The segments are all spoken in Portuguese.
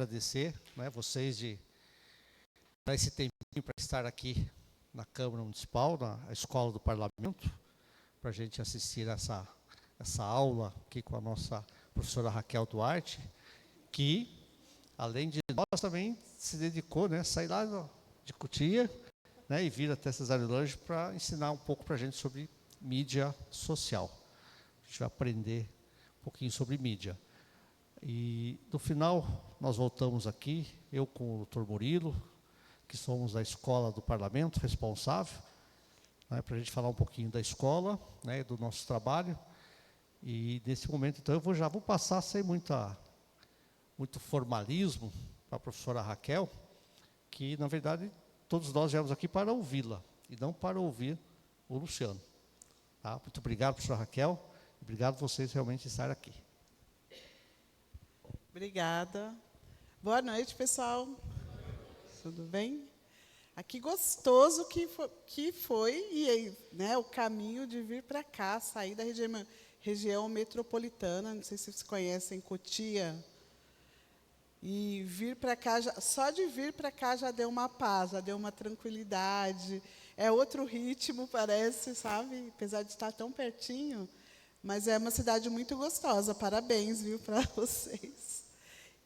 agradecer, né, vocês de dar esse tempinho para estar aqui na Câmara Municipal, na Escola do Parlamento, para a gente assistir essa aula aqui com a nossa professora Raquel Duarte, que, além de nós, também se dedicou, né, a sair lá de Cotia, né, e vir até Cesarelange para ensinar um pouco para a gente sobre mídia social. A gente vai aprender um pouquinho sobre mídia. E, no final, nós voltamos aqui, eu com o Dr. Murilo, que somos da Escola do Parlamento, responsável, né, para a gente falar um pouquinho da escola, né, do nosso trabalho. E, nesse momento, então, eu já vou passar sem muito formalismo para a professora Raquel, que, na verdade, todos nós viemos aqui para ouvi-la, e não para ouvir o Luciano. Tá? Muito obrigado, professora Raquel, obrigado a vocês realmente estarem aqui. Obrigada. Boa noite, pessoal. Tudo bem? Que gostoso que foi né, o caminho de vir para cá, sair da região metropolitana, não sei se vocês conhecem Cotia, e vir para cá, só de vir para cá já deu uma paz, já deu uma tranquilidade, é outro ritmo, parece, sabe? Apesar de estar tão pertinho, mas é uma cidade muito gostosa, parabéns, viu, para vocês.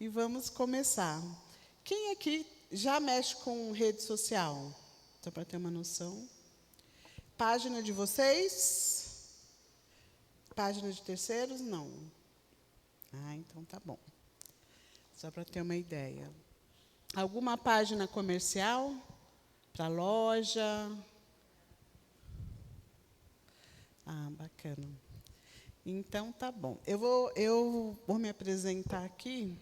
E vamos começar. Quem aqui já mexe com rede social? Só para ter uma noção. Página de vocês? Página de terceiros? Não. Então tá bom. Só para ter uma ideia. Alguma página comercial? Para loja? Bacana. Então tá bom. Eu vou me apresentar aqui.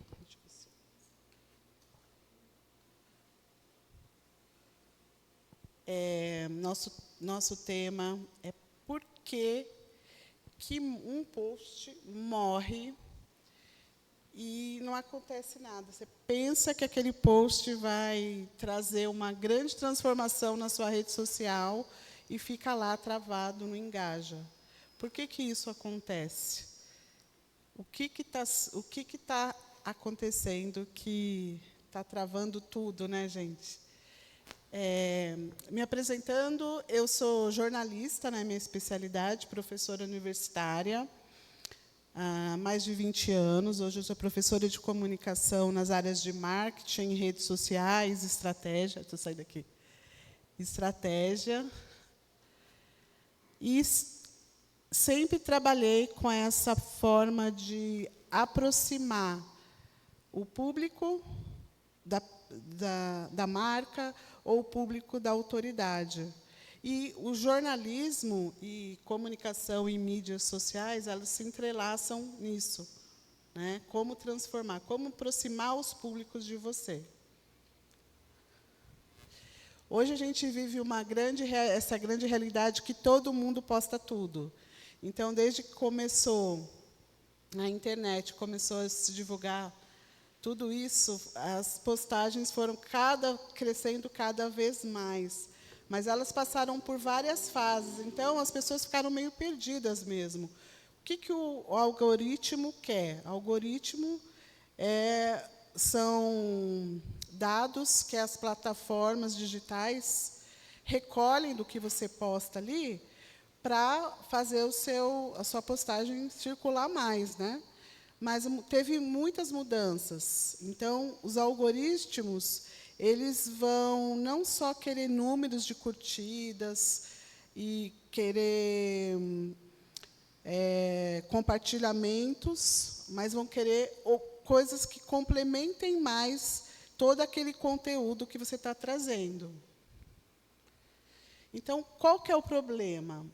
Nosso tema é por que um post morre e não acontece nada. Você pensa que aquele post vai trazer uma grande transformação na sua rede social e fica lá travado, não engaja. Por que isso acontece? O que está acontecendo que está travando tudo, né, gente? Me apresentando, eu sou jornalista, né, minha especialidade, professora universitária, há mais de 20 anos. Hoje eu sou professora de comunicação nas áreas de marketing, redes sociais, estratégia. Deixa eu sair daqui. Estratégia. E sempre trabalhei com essa forma de aproximar o público da marca ou o público da autoridade. E o jornalismo e comunicação e mídias sociais, elas se entrelaçam nisso, né? Como transformar, como aproximar os públicos de você. Hoje a gente vive essa grande realidade que todo mundo posta tudo. Então, desde que começou a internet, começou a se divulgar tudo isso, as postagens foram crescendo cada vez mais. Mas elas passaram por várias fases, então as pessoas ficaram meio perdidas mesmo. O que o algoritmo quer? O algoritmo são dados que as plataformas digitais recolhem do que você posta ali para fazer a sua postagem circular mais, né? Mas teve muitas mudanças. Então, os algoritmos, eles vão não só querer números de curtidas e querer compartilhamentos, mas vão querer coisas que complementem mais todo aquele conteúdo que você está trazendo. Então, qual que é o problema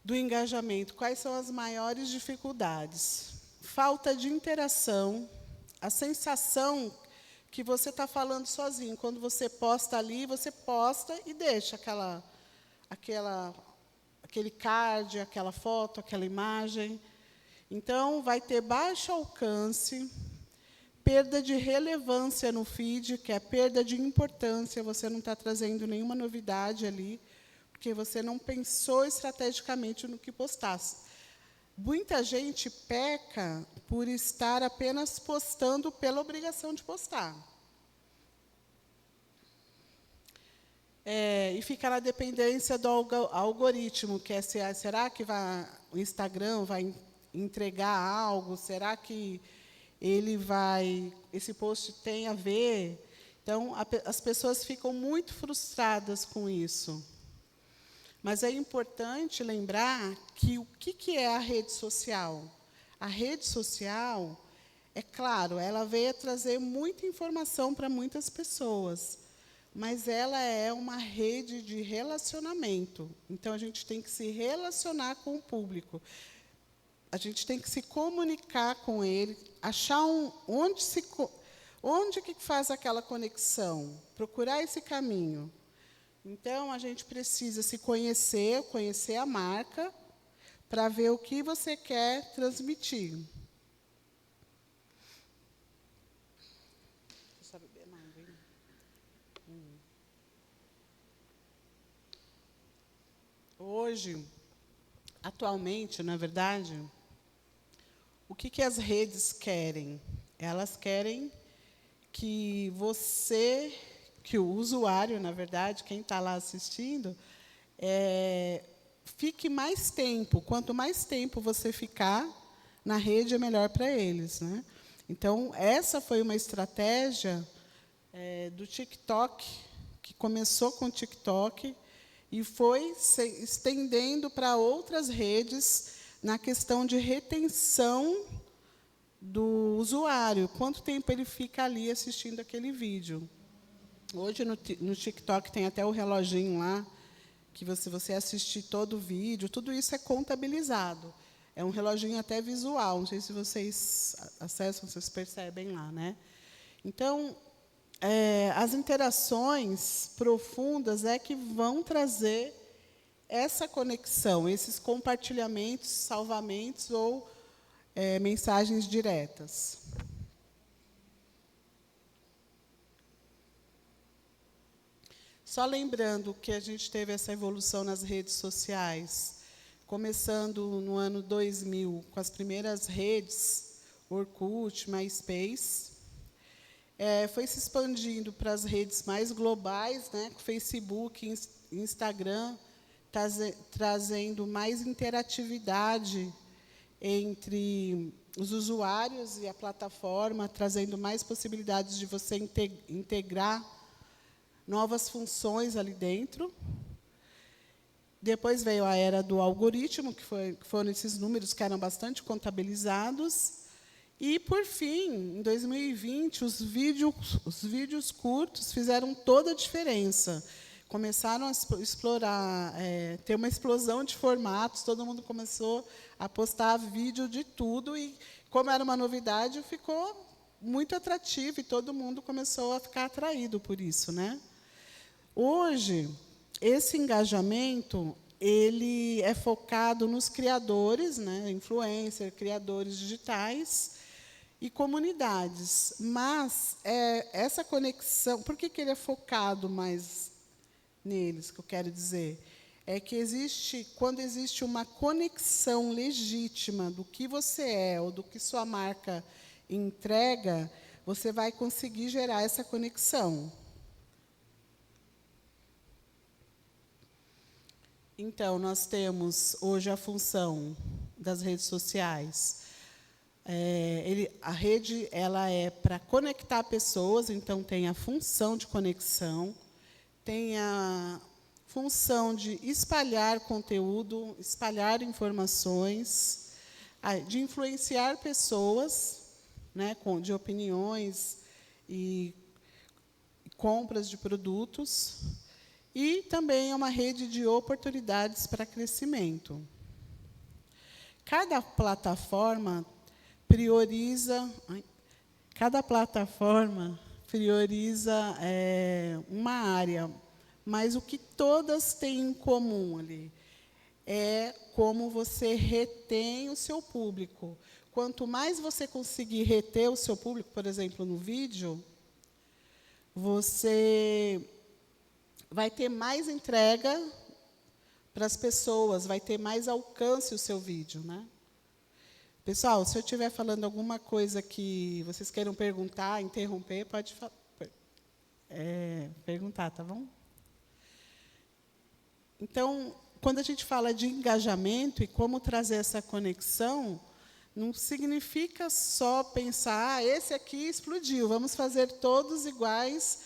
do engajamento? Quais são as maiores dificuldades? Falta de interação, a sensação que você está falando sozinho. Quando você posta ali, você posta e deixa aquele card, aquela foto, aquela imagem. Então, vai ter baixo alcance, perda de relevância no feed, que é perda de importância, você não está trazendo nenhuma novidade ali, porque você não pensou estrategicamente no que postasse. Muita gente peca por estar apenas postando pela obrigação de postar. E fica na dependência do algoritmo, que é será que o Instagram vai entregar algo? Será que esse post tem a ver? Então, as pessoas ficam muito frustradas com isso. Mas é importante lembrar que o que é a rede social? A rede social, é claro, ela veio trazer muita informação para muitas pessoas, mas ela é uma rede de relacionamento. Então, a gente tem que se relacionar com o público. A gente tem que se comunicar com ele, achar onde que faz aquela conexão, procurar esse caminho. Então, a gente precisa se conhecer a marca, para ver o que você quer transmitir. Hoje, atualmente, na verdade, o que as redes querem? Elas querem que que o usuário, na verdade, quem está lá assistindo, fique mais tempo. Quanto mais tempo você ficar na rede, é melhor para eles, né? Então, essa foi uma estratégia do TikTok, que começou com o TikTok e foi se estendendo para outras redes na questão de retenção do usuário. Quanto tempo ele fica ali assistindo aquele vídeo. Hoje, no TikTok, tem até o reloginho lá, que você assistir todo o vídeo, tudo isso é contabilizado. É um reloginho até visual, não sei se vocês acessam, vocês percebem lá, né? Então, as interações profundas é que vão trazer essa conexão, esses compartilhamentos, salvamentos ou mensagens diretas. Só lembrando que a gente teve essa evolução nas redes sociais, começando no ano 2000, com as primeiras redes, Orkut, MySpace, foi se expandindo para as redes mais globais, né, Facebook, Instagram, trazendo mais interatividade entre os usuários e a plataforma, trazendo mais possibilidades de você integrar novas funções ali dentro. Depois veio a era do algoritmo, que foram esses números que eram bastante contabilizados. E, por fim, em 2020, os vídeos curtos fizeram toda a diferença. Começaram a explorar, ter uma explosão de formatos, todo mundo começou a postar vídeo de tudo, e, como era uma novidade, ficou muito atrativo, e todo mundo começou a ficar atraído por isso, né? Hoje, esse engajamento ele é focado nos criadores, né, influencer, criadores digitais e comunidades. Mas essa conexão, por que ele é focado mais neles, que eu quero dizer? É que quando existe uma conexão legítima do que você é ou do que sua marca entrega, você vai conseguir gerar essa conexão. Então, nós temos hoje a função das redes sociais. A rede ela é para conectar pessoas, então tem a função de conexão, tem a função de espalhar conteúdo, espalhar informações, de influenciar pessoas, né, de opiniões e compras de produtos. E também é uma rede de oportunidades para crescimento. Cada plataforma prioriza uma área, mas o que todas têm em comum ali é como você retém o seu público. Quanto mais você conseguir reter o seu público, por exemplo, no vídeo, você vai ter mais entrega para as pessoas, vai ter mais alcance o seu vídeo, né? Pessoal, se eu estiver falando alguma coisa que vocês queiram perguntar, interromper, pode perguntar, tá bom? Então, quando a gente fala de engajamento e como trazer essa conexão, não significa só pensar, esse aqui explodiu, vamos fazer todos iguais,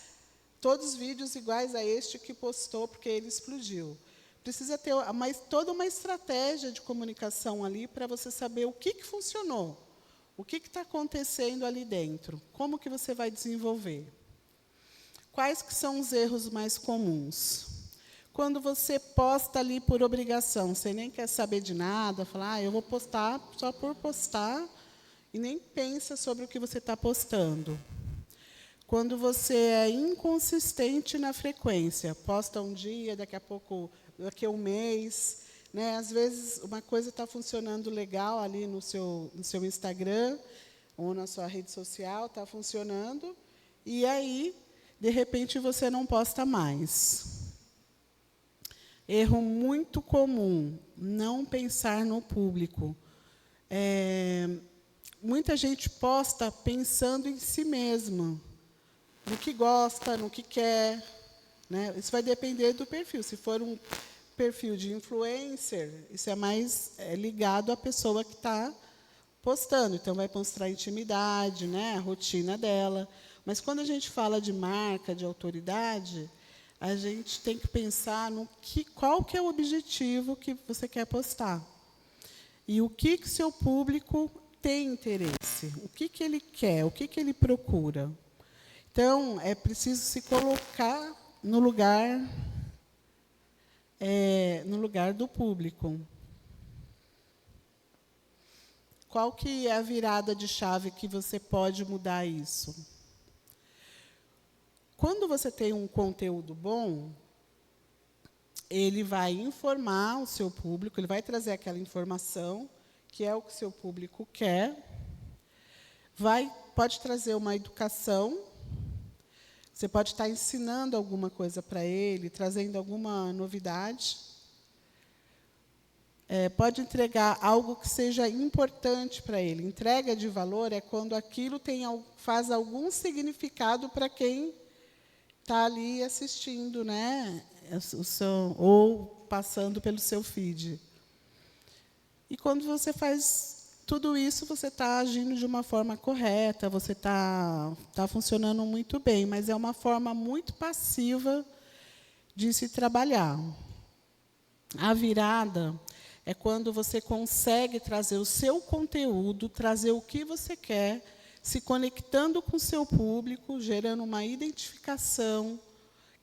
todos os vídeos iguais a este que postou, porque ele explodiu. Precisa ter toda uma estratégia de comunicação ali para você saber o que funcionou, o que está acontecendo ali dentro, como que você vai desenvolver. Quais que são os erros mais comuns? Quando você posta ali por obrigação, você nem quer saber de nada, fala, eu vou postar só por postar, e nem pensa sobre o que você está postando. Quando você é inconsistente na frequência, posta um dia, daqui a pouco, daqui a um mês, né? Às vezes, uma coisa está funcionando legal ali no seu Instagram, ou na sua rede social, está funcionando, e aí, de repente, você não posta mais. Erro muito comum, não pensar no público. Muita gente posta pensando em si mesma, no que gosta, no que quer. Né? Isso vai depender do perfil. Se for um perfil de influencer, isso é mais ligado à pessoa que está postando. Então, vai mostrar intimidade, né? A rotina dela. Mas, quando a gente fala de marca, de autoridade, a gente tem que pensar qual que é o objetivo que você quer postar. E o que seu público tem interesse, o que ele quer, o que ele procura. Então, é preciso se colocar no lugar do público. Qual que é a virada de chave que você pode mudar isso? Quando você tem um conteúdo bom, ele vai informar o seu público, ele vai trazer aquela informação, que é o que o seu público quer, pode trazer uma educação, você pode estar ensinando alguma coisa para ele, trazendo alguma novidade, pode entregar algo que seja importante para ele. Entrega de valor é quando aquilo faz algum significado para quem está ali assistindo, né, ou passando pelo seu feed. E quando você faz tudo isso, você está agindo de uma forma correta, você está funcionando muito bem, mas é uma forma muito passiva de se trabalhar. A virada é quando você consegue trazer o seu conteúdo, trazer o que você quer, se conectando com o seu público, gerando uma identificação,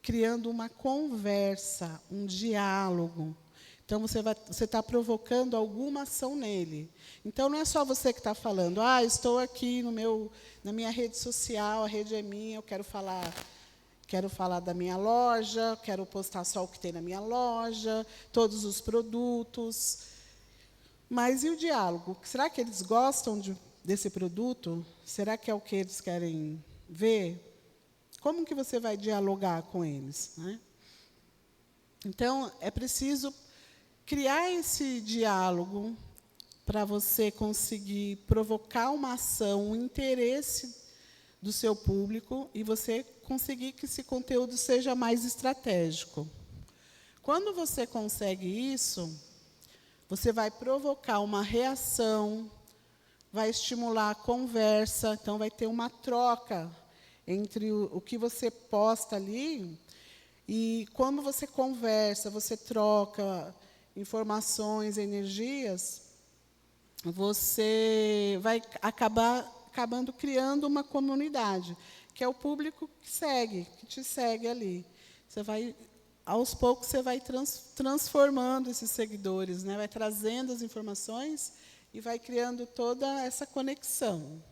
criando uma conversa, um diálogo. Então, você está provocando alguma ação nele. Então, não é só você que está falando, estou aqui na minha rede social, a rede é minha, eu quero falar da minha loja, quero postar só o que tem na minha loja, todos os produtos. Mas e o diálogo? Será que eles gostam desse produto? Será que é o que eles querem ver? Como que você vai dialogar com eles? Né? Então, é preciso criar esse diálogo para você conseguir provocar uma ação, um interesse do seu público e você conseguir que esse conteúdo seja mais estratégico. Quando você consegue isso, você vai provocar uma reação, vai estimular a conversa, então vai ter uma troca entre o que você posta ali e como você conversa, você troca informações, energias, você vai acabando criando uma comunidade, que é o público que te segue ali. Aos poucos, você vai transformando esses seguidores, né? Vai trazendo as informações e vai criando toda essa conexão.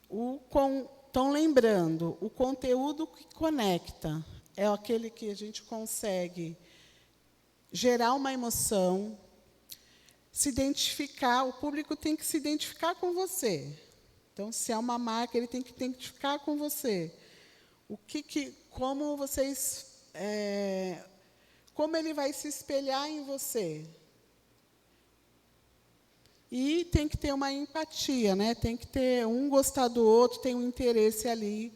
Então, lembrando, o conteúdo que conecta é aquele que a gente consegue gerar uma emoção, se identificar, o público tem que se identificar com você. Então, se é uma marca, ele tem que identificar com você. Como ele vai se espelhar em você? E tem que ter uma empatia, né? Tem que ter um gostar do outro, tem um interesse ali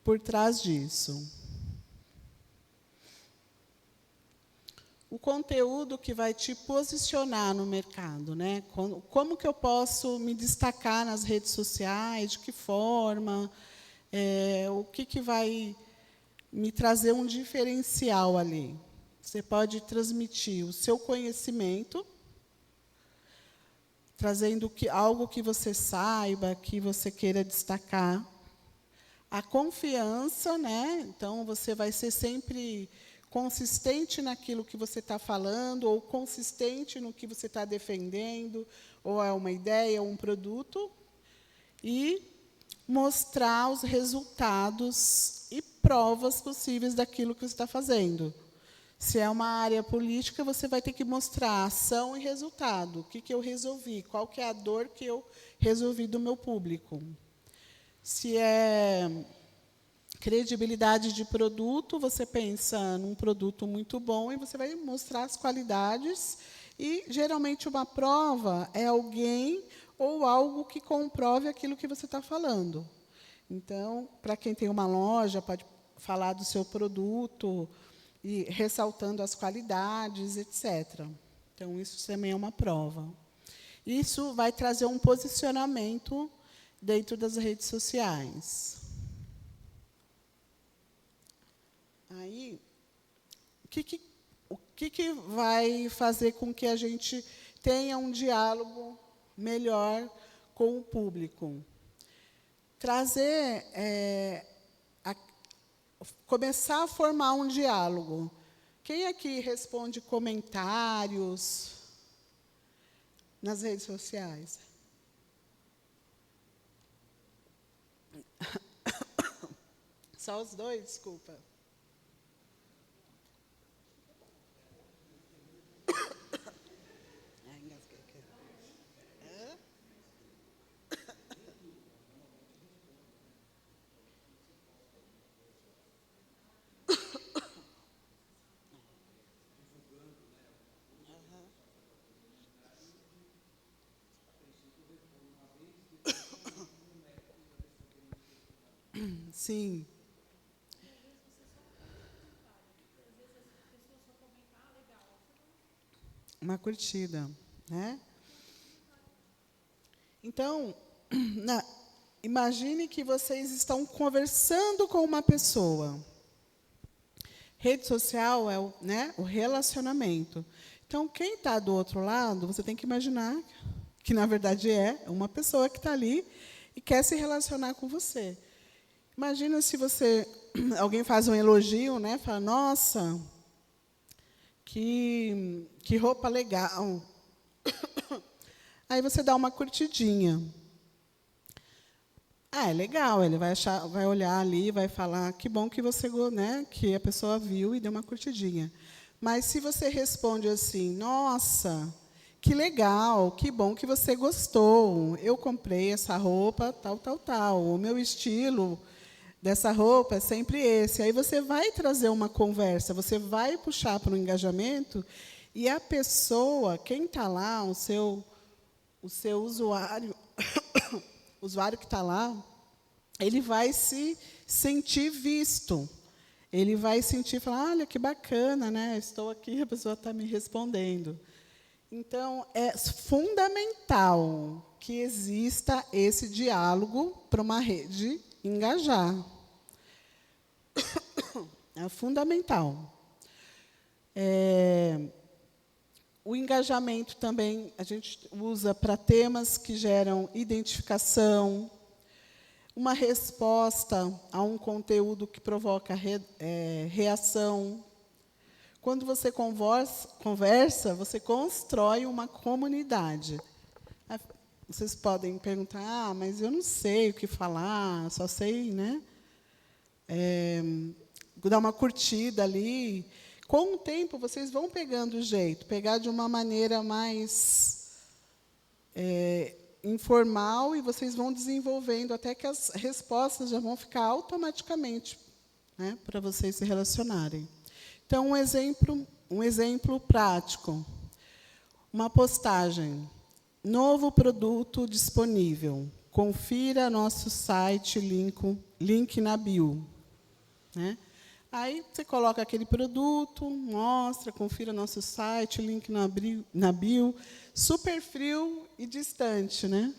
por trás disso. O conteúdo que vai te posicionar no mercado, né? Como que eu posso me destacar nas redes sociais? De que forma? O que vai me trazer um diferencial ali? Você pode transmitir o seu conhecimento, trazendo algo que você saiba, que você queira destacar. A confiança, né? Então, você vai ser sempre consistente naquilo que você está falando, ou consistente no que você está defendendo, ou é uma ideia, ou um produto, e mostrar os resultados e provas possíveis daquilo que você está fazendo. Se é uma área política, você vai ter que mostrar ação e resultado. O que eu resolvi? Qual que é a dor que eu resolvi do meu público? Se é credibilidade de produto, você pensa num produto muito bom e você vai mostrar as qualidades. E, geralmente, uma prova é alguém ou algo que comprove aquilo que você está falando. Então, para quem tem uma loja, pode falar do seu produto, e ressaltando as qualidades, etc. Então, isso também é uma prova. Isso vai trazer um posicionamento dentro das redes sociais. Aí, o que vai fazer com que a gente tenha um diálogo melhor com o público? Trazer... começar a formar um diálogo. Quem aqui responde comentários nas redes sociais? Só os dois, desculpa. Sim. Uma curtida, né? Então, imagine que vocês estão conversando com uma pessoa. Rede social é o relacionamento. Então, quem está do outro lado, você tem que imaginar que, na verdade, é uma pessoa que está ali e quer se relacionar com você. Imagina se alguém faz um elogio, né? Fala, nossa, que roupa legal. Aí você dá uma curtidinha. É legal, ele vai olhar ali, vai falar, que bom que você, né, que a pessoa viu e deu uma curtidinha. Mas se você responde assim, nossa, que legal, que bom que você gostou, eu comprei essa roupa, tal, tal, tal, o meu estilo dessa roupa é sempre esse. Aí você vai trazer uma conversa, você vai puxar para o engajamento, e a pessoa, quem está lá, o seu usuário, o usuário que está lá, ele vai se sentir visto. Ele vai sentir, falar, olha, que bacana, né? Estou aqui, a pessoa está me respondendo. Então, é fundamental que exista esse diálogo para uma rede engajar. É fundamental. O engajamento também a gente usa para temas que geram identificação, uma resposta a um conteúdo que provoca reação. Quando você conversa, você constrói uma comunidade. Vocês podem perguntar, mas eu não sei o que falar, só sei, né? Dar uma curtida ali. Com o tempo, vocês vão pegando o jeito, pegar de uma maneira mais informal, e vocês vão desenvolvendo até que as respostas já vão ficar automaticamente, né, para vocês se relacionarem. Então, um exemplo prático. Uma postagem. Novo produto disponível. Confira nosso site, link na bio. Né? Aí você coloca aquele produto, mostra, confira nosso site, link na bio. Super frio e distante, né?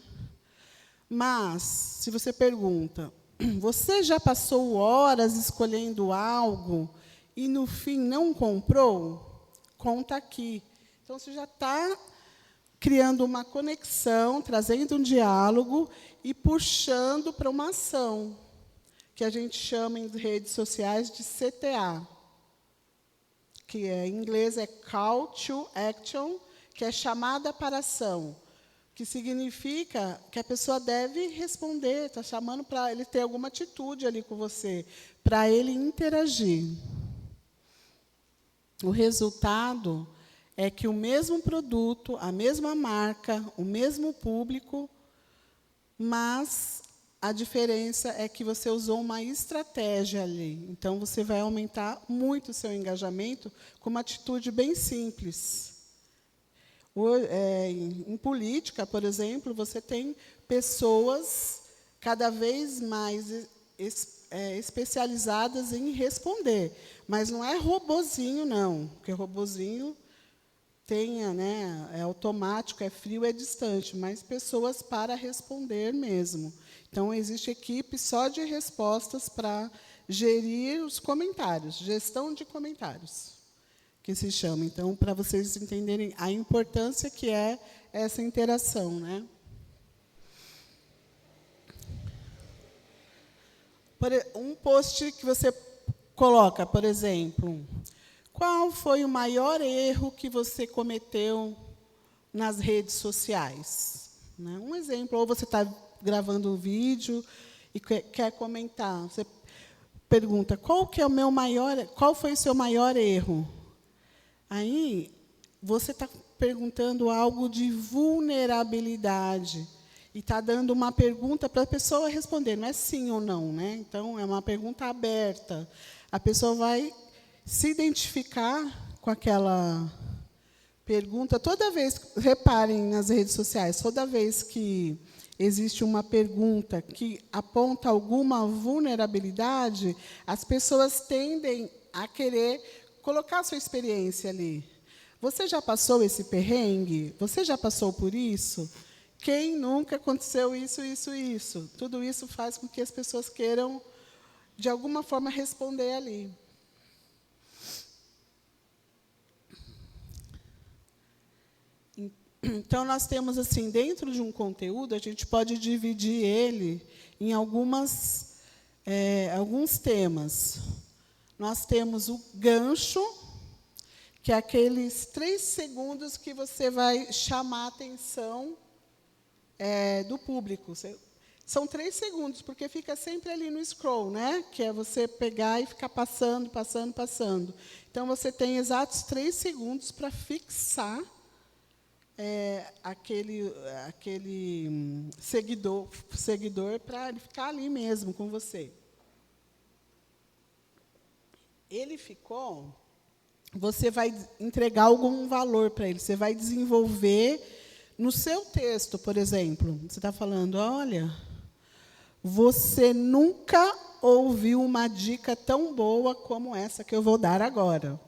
Mas, se você pergunta, você já passou horas escolhendo algo e, no fim, não comprou? Conta aqui. Então, você já está criando uma conexão, trazendo um diálogo e puxando para uma ação, que a gente chama em redes sociais de CTA, que em inglês é Call to Action, que é chamada para ação, que significa que a pessoa deve responder, está chamando para ele ter alguma atitude ali com você, para ele interagir. O resultado é que o mesmo produto, a mesma marca, o mesmo público, mas a diferença é que você usou uma estratégia ali. Então, você vai aumentar muito o seu engajamento com uma atitude bem simples. Em política, por exemplo, você tem pessoas cada vez mais especializadas em responder. Mas não é robozinho, não. Porque robozinho é automático, é frio, é distante. Mas pessoas para responder mesmo. Então, existe equipe só de respostas para gerir os comentários, gestão de comentários, que se chama. Então, para vocês entenderem a importância que é essa interação, né? Um post que você coloca, por exemplo, qual foi o maior erro que você cometeu nas redes sociais? Né? Um exemplo, ou você está gravando um vídeo e quer comentar. Você pergunta, qual foi o seu maior erro? Aí, você está perguntando algo de vulnerabilidade e está dando uma pergunta para a pessoa responder, não é sim ou não, né? Então, é uma pergunta aberta. A pessoa vai se identificar com aquela pergunta. Toda vez, reparem nas redes sociais, toda vez que existe uma pergunta que aponta alguma vulnerabilidade, as pessoas tendem a querer colocar a sua experiência ali. Você já passou esse perrengue? Você já passou por isso? Quem nunca aconteceu isso, isso, isso? Tudo isso faz com que as pessoas queiram, de alguma forma, responder ali. Então, nós temos, assim, dentro de um conteúdo, a gente pode dividir ele em alguns temas. Nós temos o gancho, que é aqueles 3 segundos que você vai chamar a atenção do público. São 3 segundos, porque fica sempre ali no scroll, né? Que é você pegar e ficar passando, passando, passando. Então, você tem exatos 3 segundos para fixar aquele seguidor para ele ficar ali mesmo com você. Ele ficou, você vai entregar algum valor para ele, você vai desenvolver no seu texto, por exemplo. Você está falando, olha, você nunca ouviu uma dica tão boa como essa que eu vou dar agora.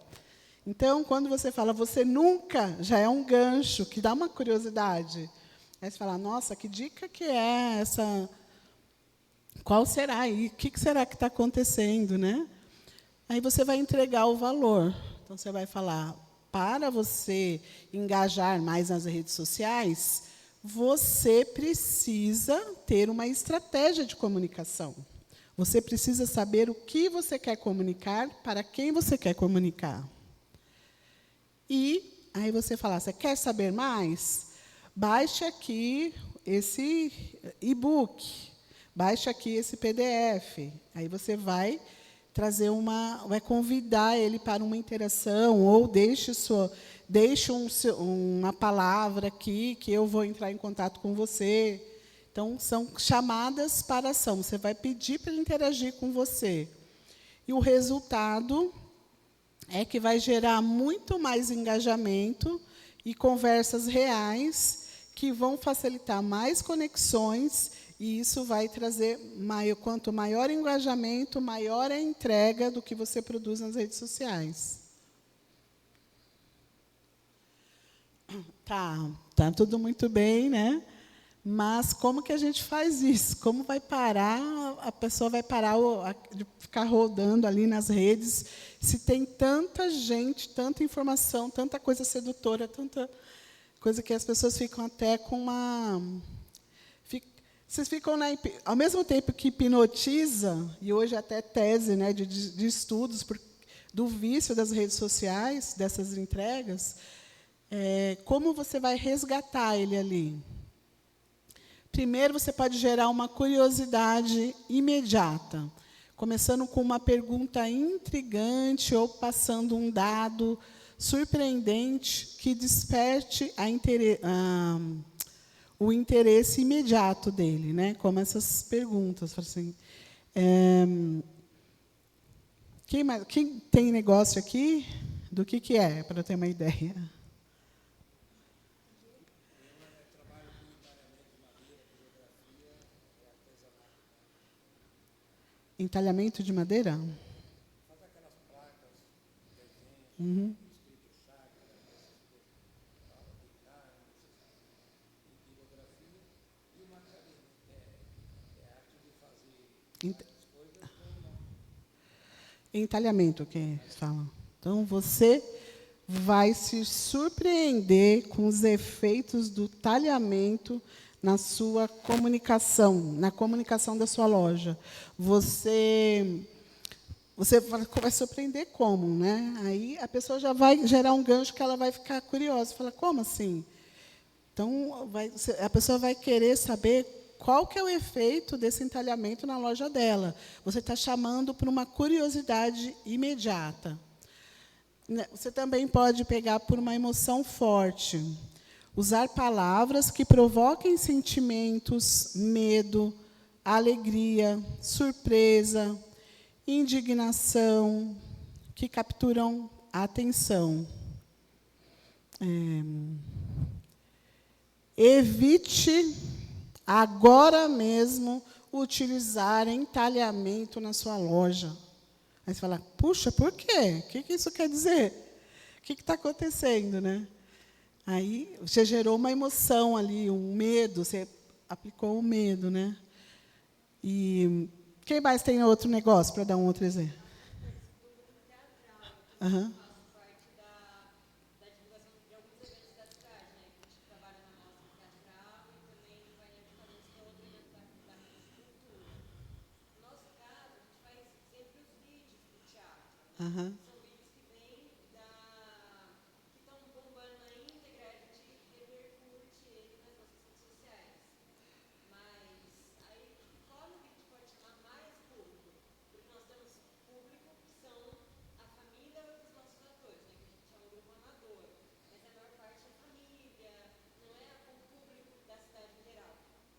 Então, quando você fala, você nunca, já é um gancho, que dá uma curiosidade. Aí você fala, nossa, que dica que é essa? Qual será? E o que será que está acontecendo, né? Aí você vai entregar o valor. Então, você vai falar, para você engajar mais nas redes sociais, você precisa ter uma estratégia de comunicação. Você precisa saber o que você quer comunicar, para quem você quer comunicar. E aí você fala, você quer saber mais? Baixe aqui esse e-book, baixe aqui esse PDF. Aí você vai trazer vai convidar ele para uma interação, ou deixe uma palavra aqui que eu vou entrar em contato com você. Então, são chamadas para ação. Você vai pedir para ele interagir com você. E o resultado é que vai gerar muito mais engajamento e conversas reais que vão facilitar mais conexões, e isso vai trazer, quanto maior o engajamento, maior a entrega do que você produz nas redes sociais. Tá tudo muito bem, né? Mas como que a gente faz isso? Como vai parar, a pessoa vai parar de ficar rodando ali nas redes, se tem tanta gente, tanta informação, tanta coisa sedutora, tanta coisa que as pessoas ficam até com uma... Vocês ficam, ao mesmo tempo que hipnotiza, e hoje até tese, né, de estudos do vício das redes sociais, dessas entregas, como você vai resgatar ele ali? Primeiro, você pode gerar uma curiosidade imediata, começando com uma pergunta intrigante ou passando um dado surpreendente que desperte o interesse imediato dele, né? Como essas perguntas. Assim, quem tem negócio aqui? Do que é, para eu ter uma ideia? Entalhamento de madeira? Uhum. Entalhamento, que falam. Então, você vai se surpreender com os efeitos do talhamento na sua comunicação, na comunicação da sua loja. Você vai surpreender como, né? Aí a pessoa já vai gerar um gancho que ela vai ficar curiosa, fala, como assim? Então, a pessoa vai querer saber qual que é o efeito desse entalhamento na loja dela. Você está chamando para uma curiosidade imediata. Você também pode pegar por uma emoção forte. Usar palavras que provoquem sentimentos, medo, alegria, surpresa, indignação, que capturam a atenção. Evite, agora mesmo, utilizar entalhamento na sua loja. Aí você fala, puxa, por quê? O que isso quer dizer? O que está acontecendo, né? Aí você gerou uma emoção ali, um medo, você aplicou o medo, né? E quem mais tem outro negócio, para dar um outro exemplo? Uhum. Uhum.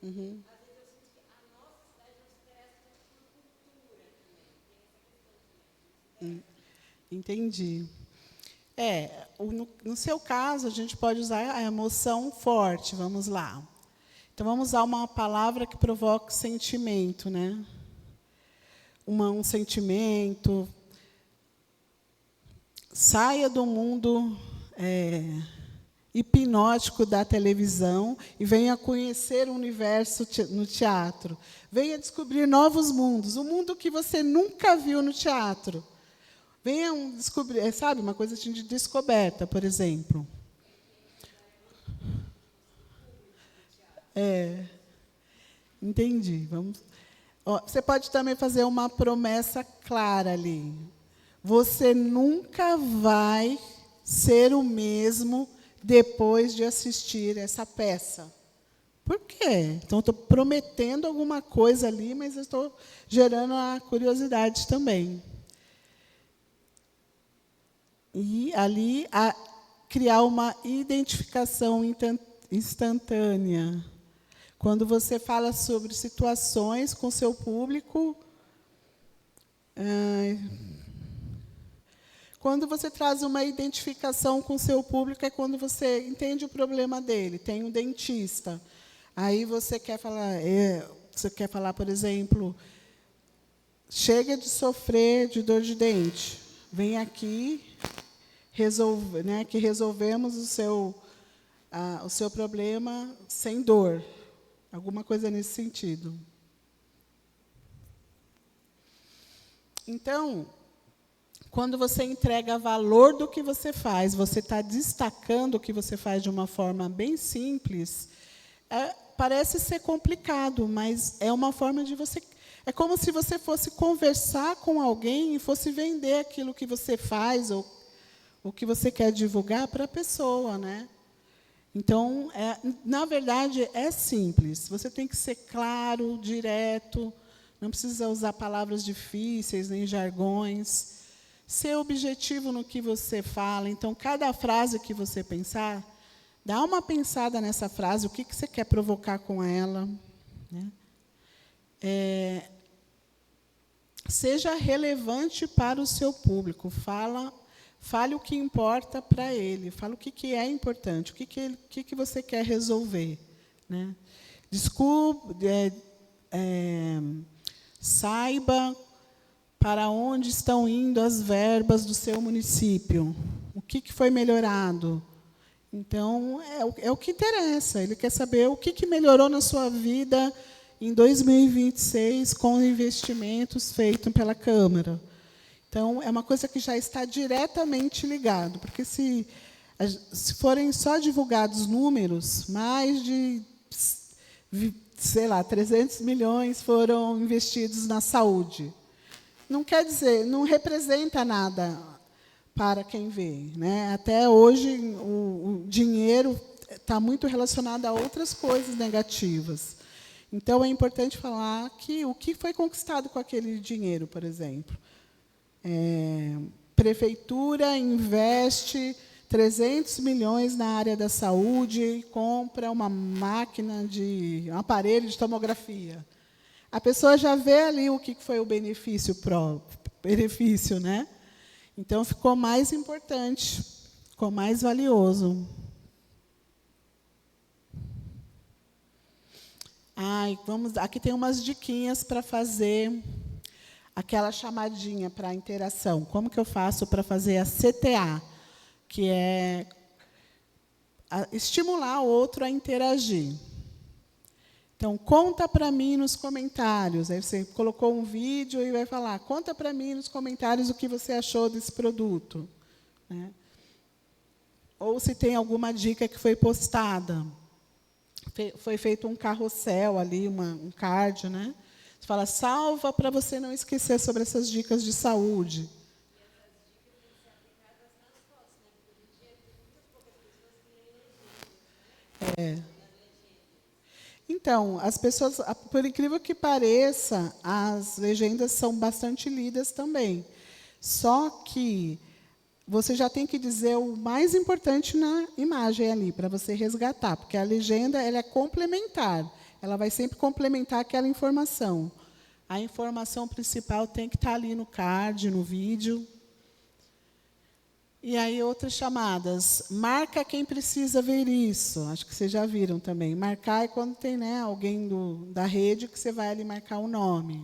Uhum. Entendi. No seu caso, a gente pode usar a emoção forte, vamos lá. Então, vamos usar uma palavra que provoque sentimento, né? Um sentimento. Saia do mundo hipnótico da televisão e venha conhecer o universo no teatro. Venha descobrir novos mundos, o mundo que você nunca viu no teatro. Venham descobrir, sabe, uma coisa assim de descoberta, por exemplo. Entendi. Você pode também fazer uma promessa clara ali. Você nunca vai ser o mesmo depois de assistir essa peça. Por quê? Então, estou prometendo alguma coisa ali, mas eu estou gerando a curiosidade também. E ali criar uma identificação instantânea. Quando você fala sobre situações com seu público, Quando você traz uma identificação com o seu público, é quando você entende o problema dele. Tem um dentista. Aí você quer falar, por exemplo, chega de sofrer de dor de dente. Vem aqui, que resolvemos o seu problema sem dor. Alguma coisa nesse sentido. Então, quando você entrega valor do que você faz, você está destacando o que você faz de uma forma bem simples, parece ser complicado, mas é uma forma de você... É como se você fosse conversar com alguém e fosse vender aquilo que você faz ou o que você quer divulgar para a pessoa, né? Então, na verdade, é simples. Você tem que ser claro, direto, não precisa usar palavras difíceis, nem jargões. Ser objetivo no que você fala. Então, cada frase que você pensar, dá uma pensada nessa frase, o que você quer provocar com ela. Né? Seja relevante para o seu público. Fale o que importa para ele. Fale o que é importante, o que você quer resolver. Né? Saiba para onde estão indo as verbas do seu município. O que foi melhorado? Então, é o que interessa. Ele quer saber o que melhorou na sua vida em 2026 com investimentos feitos pela Câmara. Então, é uma coisa que já está diretamente ligado, porque se forem só divulgados números, mais de, 300 milhões foram investidos na saúde. Não quer dizer, não representa nada para quem vê. Né? Até hoje, o dinheiro está muito relacionado a outras coisas negativas. Então, é importante falar que o que foi conquistado com aquele dinheiro, por exemplo. Prefeitura investe 300 milhões na área da saúde e compra uma máquina um aparelho de tomografia. A pessoa já vê ali o que foi o benefício, né? Então, ficou mais importante, ficou mais valioso. Aqui tem umas diquinhas para fazer aquela chamadinha para a interação. Como que eu faço para fazer a CTA, que é estimular o outro a interagir. Então, conta para mim nos comentários. Aí você colocou um vídeo e vai falar, conta para mim nos comentários o que você achou desse produto. Né? Ou se tem alguma dica que foi postada. Foi feito um carrossel ali, um card, né? Você fala, salva para você não esquecer sobre essas dicas de saúde. Então, as pessoas, por incrível que pareça, as legendas são bastante lidas também. Só que você já tem que dizer o mais importante na imagem ali, para você resgatar, porque a legenda ela é complementar. Ela vai sempre complementar aquela informação. A informação principal tem que estar ali no card, no vídeo. E aí, outras chamadas. Marca quem precisa ver isso. Acho que vocês já viram também. Marcar é quando tem alguém da rede que você vai ali marcar o nome.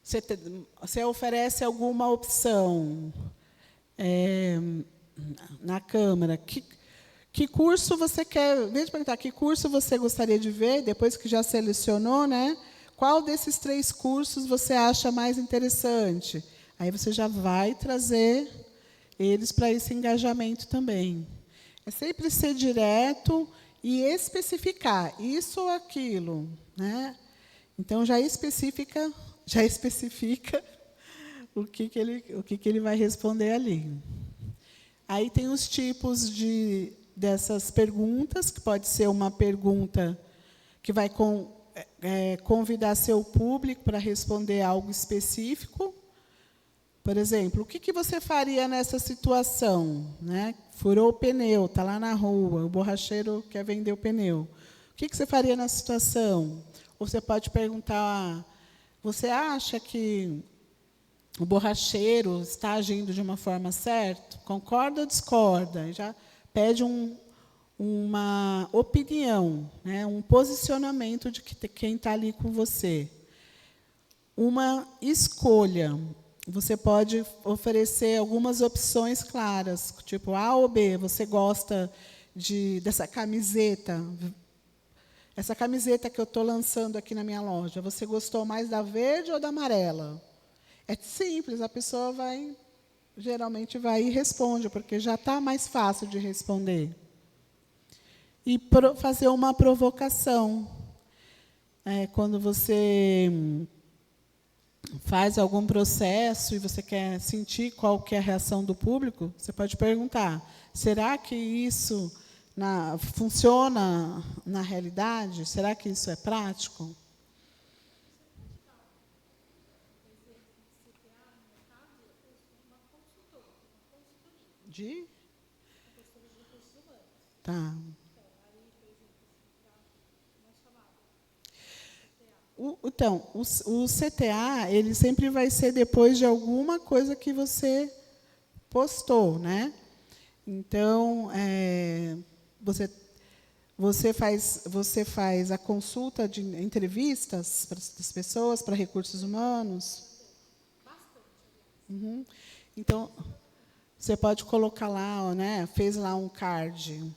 Você oferece alguma opção na Câmara. Que curso você quer... Em vez de perguntar que curso você gostaria de ver, depois que já selecionou, né? Qual desses 3 cursos você acha mais interessante? Aí você já vai trazer eles para esse engajamento também. É sempre ser direto e especificar isso ou aquilo. Né? Então, já especifica o que ele vai responder ali. Aí tem os tipos dessas perguntas, que pode ser uma pergunta que vai convidar seu público para responder algo específico. Por exemplo, o que você faria nessa situação? Né? Furou o pneu, está lá na rua, o borracheiro quer vender o pneu. O que você faria nessa situação? Ou você pode perguntar, você acha que o borracheiro está agindo de uma forma certa? Concorda ou discorda? Já pede uma opinião, né, um posicionamento de quem está ali com você. Uma escolha. Você pode oferecer algumas opções claras, tipo A ou B. Você gosta dessa camiseta? Essa camiseta que eu estou lançando aqui na minha loja, você gostou mais da verde ou da amarela? É simples, a pessoa geralmente vai e responde, porque já está mais fácil de responder. E fazer uma provocação. Quando você faz algum processo e você quer sentir qual que é a reação do público, você pode perguntar: será que isso funciona na realidade? Será que isso é prático? Tá. Então, o CTA, ele sempre vai ser depois de alguma coisa que você postou, né? Então, você faz a consulta de entrevistas para as pessoas, para recursos humanos? Uhum. Então, você pode colocar lá, né? Fez lá um card.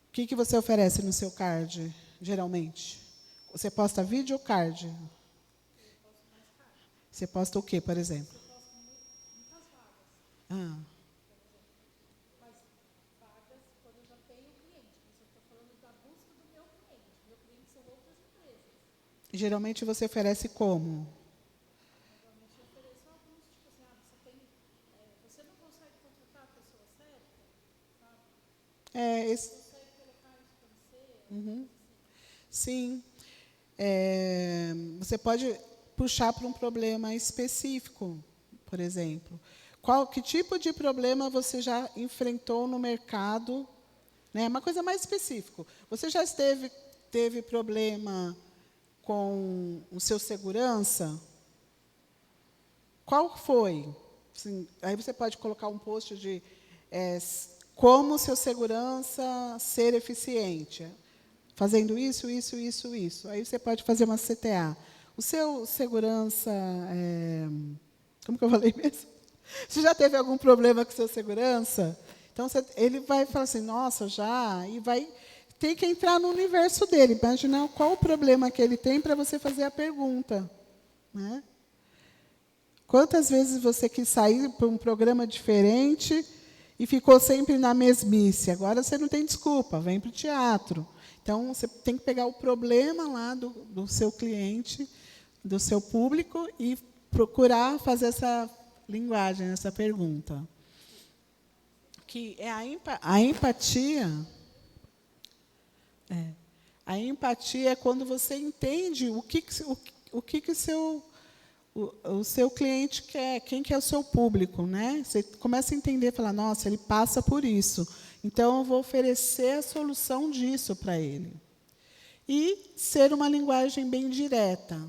O que você oferece no seu card, geralmente? Você posta vídeo ou card? Você posta o quê, por exemplo? Ah. Geralmente você oferece como? Você não consegue contratar a pessoa certa? Você consegue colocar isso para você? Uhum. Sim. Você pode puxar para um problema específico, por exemplo. Que tipo de problema você já enfrentou no mercado? Né? Uma coisa mais específica. Você já teve problema com o seu segurança? Qual foi? Assim, aí você pode colocar um post de como o seu segurança ser eficiente. Fazendo isso, isso, isso, isso. Aí você pode fazer uma CTA. O seu segurança... como que eu falei mesmo? Você já teve algum problema com o seu segurança? Então, ele vai falar assim, nossa, já... E vai ter que entrar no universo dele. Imaginar qual o problema que ele tem para você fazer a pergunta. Né? Quantas vezes você quis sair para um programa diferente e ficou sempre na mesmice? Agora você não tem desculpa, vem para o teatro. Então, você tem que pegar o problema lá do seu cliente, do seu público, e procurar fazer essa linguagem, essa pergunta. Que é a empatia. A empatia é quando você entende o que o seu cliente quer, quem que é o seu público, né? Você começa a entender, falar, nossa, ele passa por isso. Então, eu vou oferecer a solução disso para ele. E ser uma linguagem bem direta.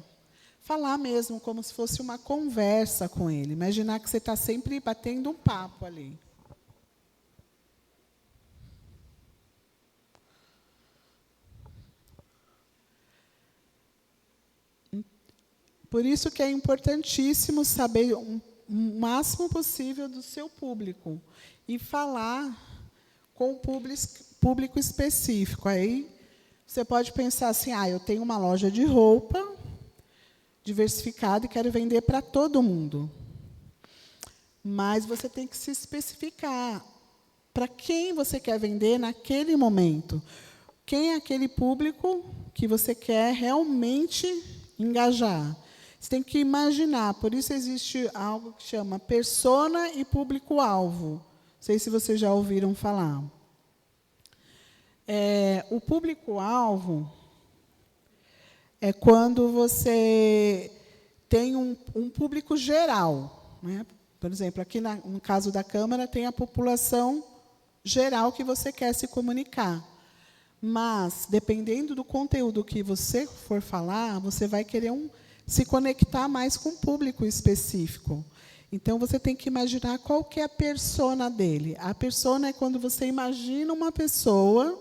Falar mesmo como se fosse uma conversa com ele. Imaginar que você está sempre batendo um papo ali. Por isso que é importantíssimo saber o máximo possível do seu público. E falar com o público específico. Aí você pode pensar assim, eu tenho uma loja de roupa diversificada e quero vender para todo mundo. Mas você tem que se especificar para quem você quer vender naquele momento. Quem é aquele público que você quer realmente engajar? Você tem que imaginar. Por isso existe algo que chama persona e público-alvo. Não sei se vocês já ouviram falar. O público-alvo é quando você tem um público geral. Né? Por exemplo, aqui no caso da Câmara, tem a população geral que você quer se comunicar. Mas, dependendo do conteúdo que você for falar, você vai querer se conectar mais com um público específico. Então, você tem que imaginar qual que é a persona dele. A persona é quando você imagina uma pessoa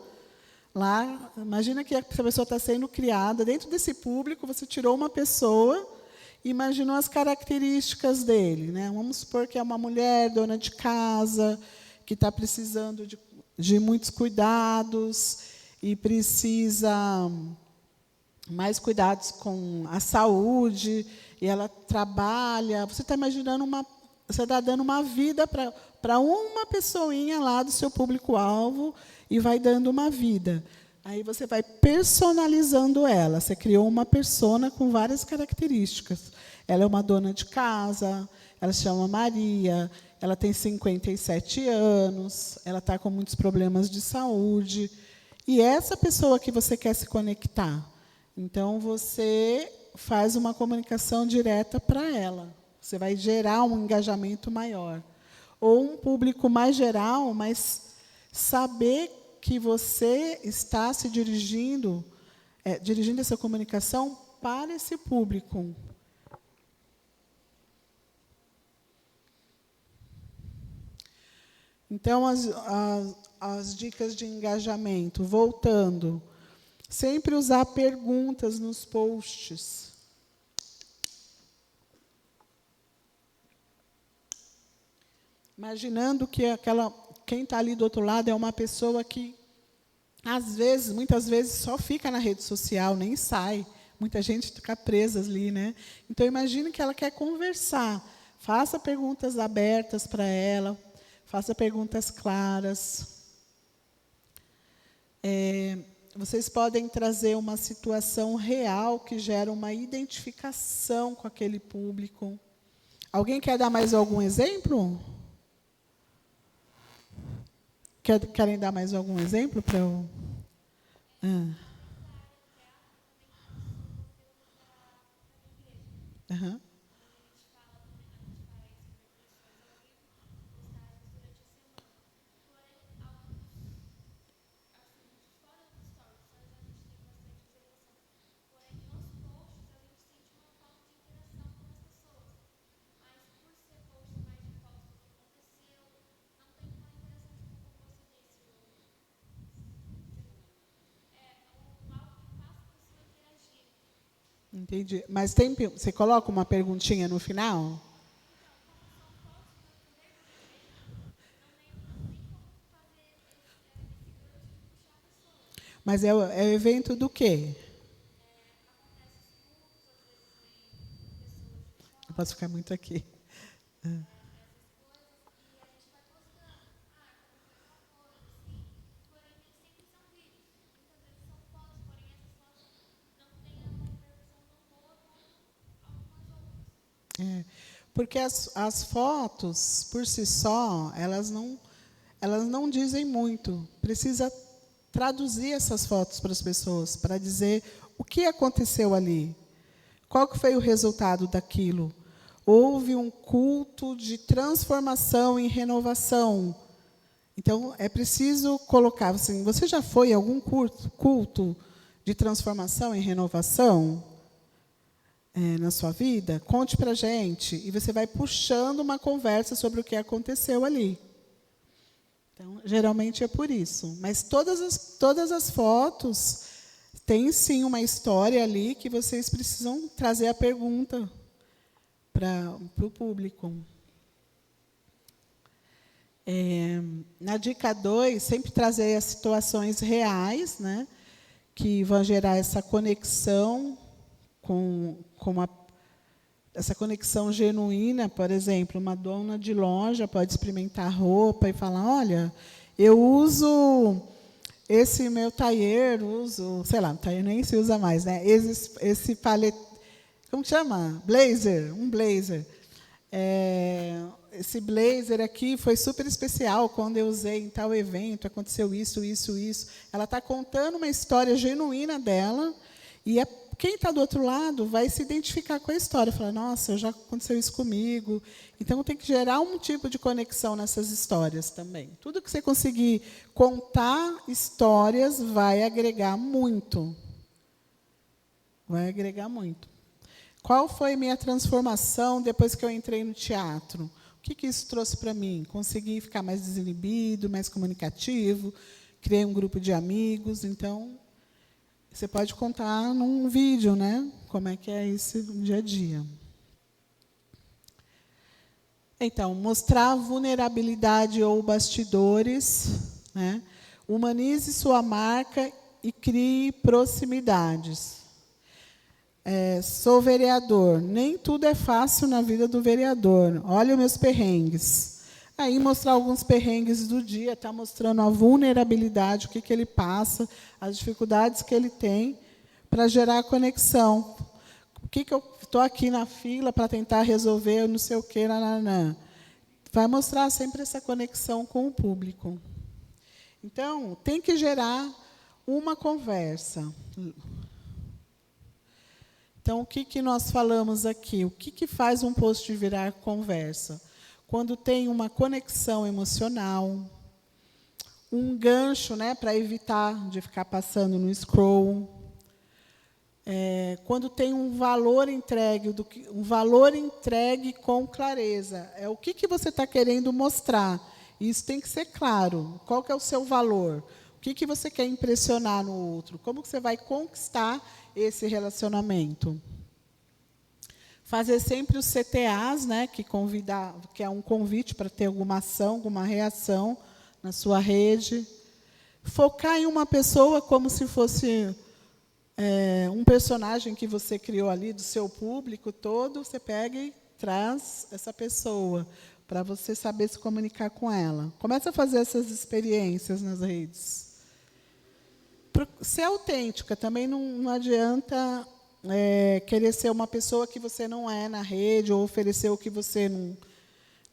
lá, imagina que essa pessoa está sendo criada, dentro desse público, você tirou uma pessoa e imaginou as características dele. Né? Vamos supor que é uma mulher, dona de casa, que está precisando de muitos cuidados e precisa mais cuidados com a saúde, e ela trabalha. Você está imaginando você está dando uma vida para uma pessoinha lá do seu público-alvo e vai dando uma vida. Aí você vai personalizando ela. Você criou uma persona com várias características. Ela é uma dona de casa, ela se chama Maria, ela tem 57 anos, ela está com muitos problemas de saúde. E é essa pessoa que você quer se conectar. Então, você faz uma comunicação direta para ela. Você vai gerar um engajamento maior. Ou um público mais geral, mas saber que você está se dirigindo essa comunicação para esse público. Então, as dicas de engajamento, voltando. Sempre usar perguntas nos posts. Imaginando que quem está ali do outro lado é uma pessoa que, muitas vezes, só fica na rede social, nem sai. Muita gente fica presa ali, né? Então, imagine que ela quer conversar. Faça perguntas abertas para ela, faça perguntas claras. Vocês podem trazer uma situação real que gera uma identificação com aquele público. Alguém quer dar mais algum exemplo? Querem dar mais algum exemplo para eu? Uhum. Entendi. Mas você coloca uma perguntinha no final? Mas é o evento do quê? Eu posso ficar muito aqui. Porque as fotos, por si só, elas não dizem muito. Precisa traduzir essas fotos para as pessoas, para dizer o que aconteceu ali. Qual que foi o resultado daquilo? Houve um culto de transformação e renovação. Então, é preciso colocar assim, você já foi a algum culto de transformação e renovação na sua vida? Conte para a gente. E você vai puxando uma conversa sobre o que aconteceu ali. Então, geralmente é por isso. Mas todas as fotos têm, sim, uma história ali que vocês precisam trazer a pergunta para o público. Na dica 2, sempre trazer as situações reais, né, que vão gerar essa conexão essa conexão genuína. Por exemplo, uma dona de loja pode experimentar roupa e falar: olha, eu uso esse meu tailleur, sei lá, tailleur nem se usa mais, né? Esse palete, como que chama? Blazer, um blazer. Esse blazer aqui foi super especial quando eu usei em tal evento, aconteceu isso, isso, isso. Ela está contando uma história genuína dela e quem está do outro lado vai se identificar com a história, falar: nossa, já aconteceu isso comigo. Então, tem que gerar um tipo de conexão nessas histórias também. Tudo que você conseguir contar histórias vai agregar muito. Vai agregar muito. Qual foi minha transformação depois que eu entrei no teatro? O que isso trouxe para mim? Consegui ficar mais desinibido, mais comunicativo, criei um grupo de amigos. Então, você pode contar num vídeo, né? Como é que é esse dia a dia. Então, mostrar vulnerabilidade ou bastidores, né? Humanize sua marca e crie proximidades. Sou vereador. Nem tudo é fácil na vida do vereador. Olha os meus perrengues. Aí mostrar alguns perrengues do dia, está mostrando a vulnerabilidade, o que ele passa, as dificuldades que ele tem para gerar conexão. O que eu estou aqui na fila para tentar resolver, não sei o quê, nananã. Vai mostrar sempre essa conexão com o público. Então, tem que gerar uma conversa. Então, o que nós falamos aqui? O que faz um post virar conversa? Quando tem uma conexão emocional, um gancho, né, para evitar de ficar passando no scroll. Quando tem um valor entregue com clareza. É o que você está querendo mostrar. Isso tem que ser claro. Qual que é o seu valor? O que você quer impressionar no outro? Como que você vai conquistar esse relacionamento? Fazer sempre os CTAs, né, que é um convite para ter alguma ação, alguma reação na sua rede. Focar em uma pessoa como se fosse um personagem que você criou ali do seu público todo, você pega e traz essa pessoa para você saber se comunicar com ela. Começa a fazer essas experiências nas redes. Ser autêntica, também não adianta querer ser uma pessoa que você não é na rede, ou oferecer o que você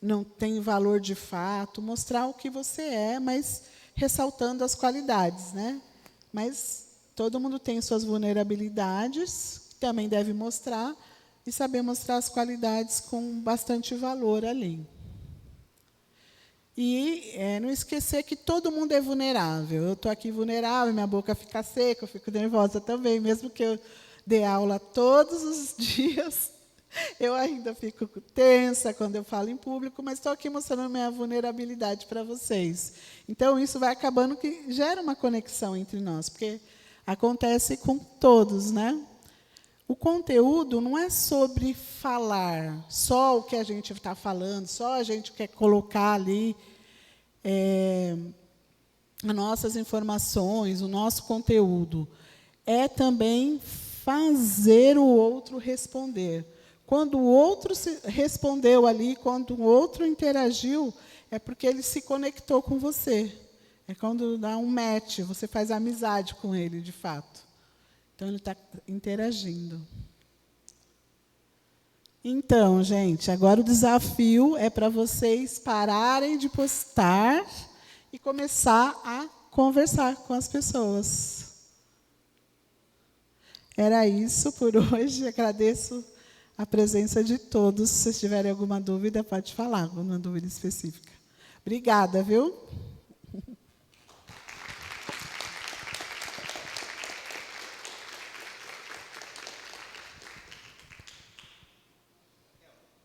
não tem valor de fato, mostrar o que você é, mas ressaltando as qualidades, né? Mas todo mundo tem suas vulnerabilidades, que também deve mostrar, e saber mostrar as qualidades com bastante valor ali. E não esquecer que todo mundo é vulnerável. Eu estou aqui vulnerável, minha boca fica seca, eu fico nervosa também, mesmo que eu dê aula todos os dias, eu ainda fico tensa quando eu falo em público, mas estou aqui mostrando minha vulnerabilidade para vocês. Então, isso vai acabando que gera uma conexão entre nós, porque acontece com todos, né? O conteúdo não é sobre falar, só o que a gente está falando, só a gente quer colocar ali as nossas informações, o nosso conteúdo. É também fazer o outro responder. Quando o outro respondeu ali, quando o outro interagiu, é porque ele se conectou com você. É quando dá um match, você faz amizade com ele, de fato. Então, ele está interagindo. Então, gente, agora o desafio é para vocês pararem de postar e começar a conversar com as pessoas. Era isso por hoje. Agradeço a presença de todos. Se vocês tiverem alguma dúvida, pode falar, alguma dúvida específica. Obrigada, viu?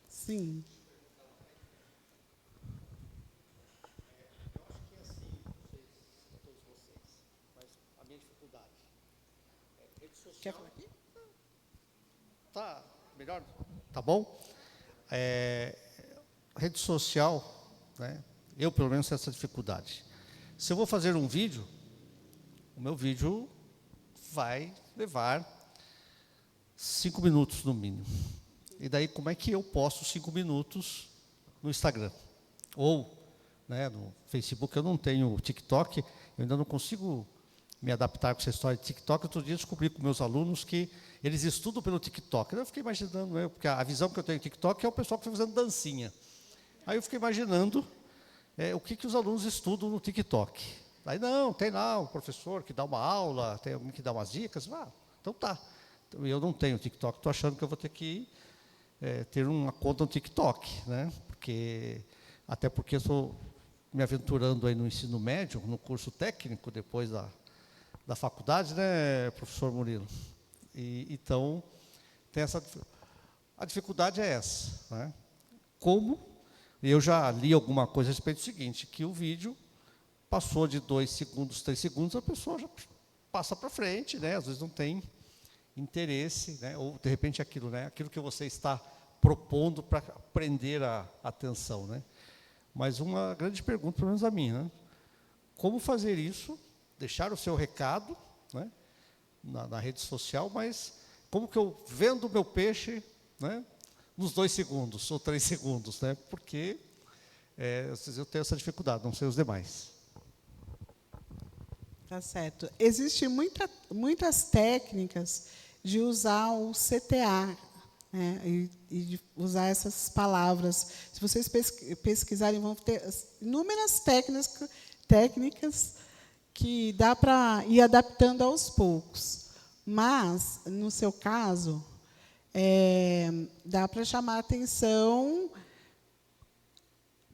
Sim. Eu acho que é assim, todos vocês, mas a minha dificuldade. Rede social. Quer falar aqui? Tá melhor? Tá bom? Rede social, né? Eu, pelo menos, tenho essa dificuldade. Se eu vou fazer um vídeo, o meu vídeo vai levar 5 minutos, no mínimo. E daí, como é que eu posto 5 minutos no Instagram? Ou, né, no Facebook. Eu não tenho TikTok, eu ainda não consigo me adaptar com essa história de TikTok. Outro dia descobri com meus alunos que eles estudam pelo TikTok. Eu fiquei imaginando, porque a visão que eu tenho do TikTok é o pessoal que está fazendo dancinha. Aí eu fiquei imaginando o que os alunos estudam no TikTok. Aí, não, tem lá um professor que dá uma aula, tem alguém que dá umas dicas. Então tá. Eu não tenho TikTok, estou achando que eu vou ter que ter uma conta no TikTok, né? Até porque eu estou me aventurando aí no ensino médio, no curso técnico, depois da faculdade, né, professor Murilo? Então, tem essa... A dificuldade é essa, né? Como, eu já li alguma coisa a respeito do seguinte, que o vídeo passou de 2 segundos, 3 segundos, a pessoa já passa para frente, né? Às vezes não tem interesse, né? Ou de repente aquilo, né? Aquilo que você está propondo para prender a atenção, né? Mas uma grande pergunta, pelo menos a minha, né? Como fazer isso, deixar o seu recado, né? Na rede social, mas como que eu vendo o meu peixe, né? Nos 2 segundos ou 3 segundos, né? Porque eu tenho essa dificuldade, não sei os demais. Tá certo. Existem muitas técnicas de usar o CTA, né, e de usar essas palavras. Se vocês pesquisarem, vão ter inúmeras técnicas que dá para ir adaptando aos poucos. Mas, no seu caso, dá para chamar a atenção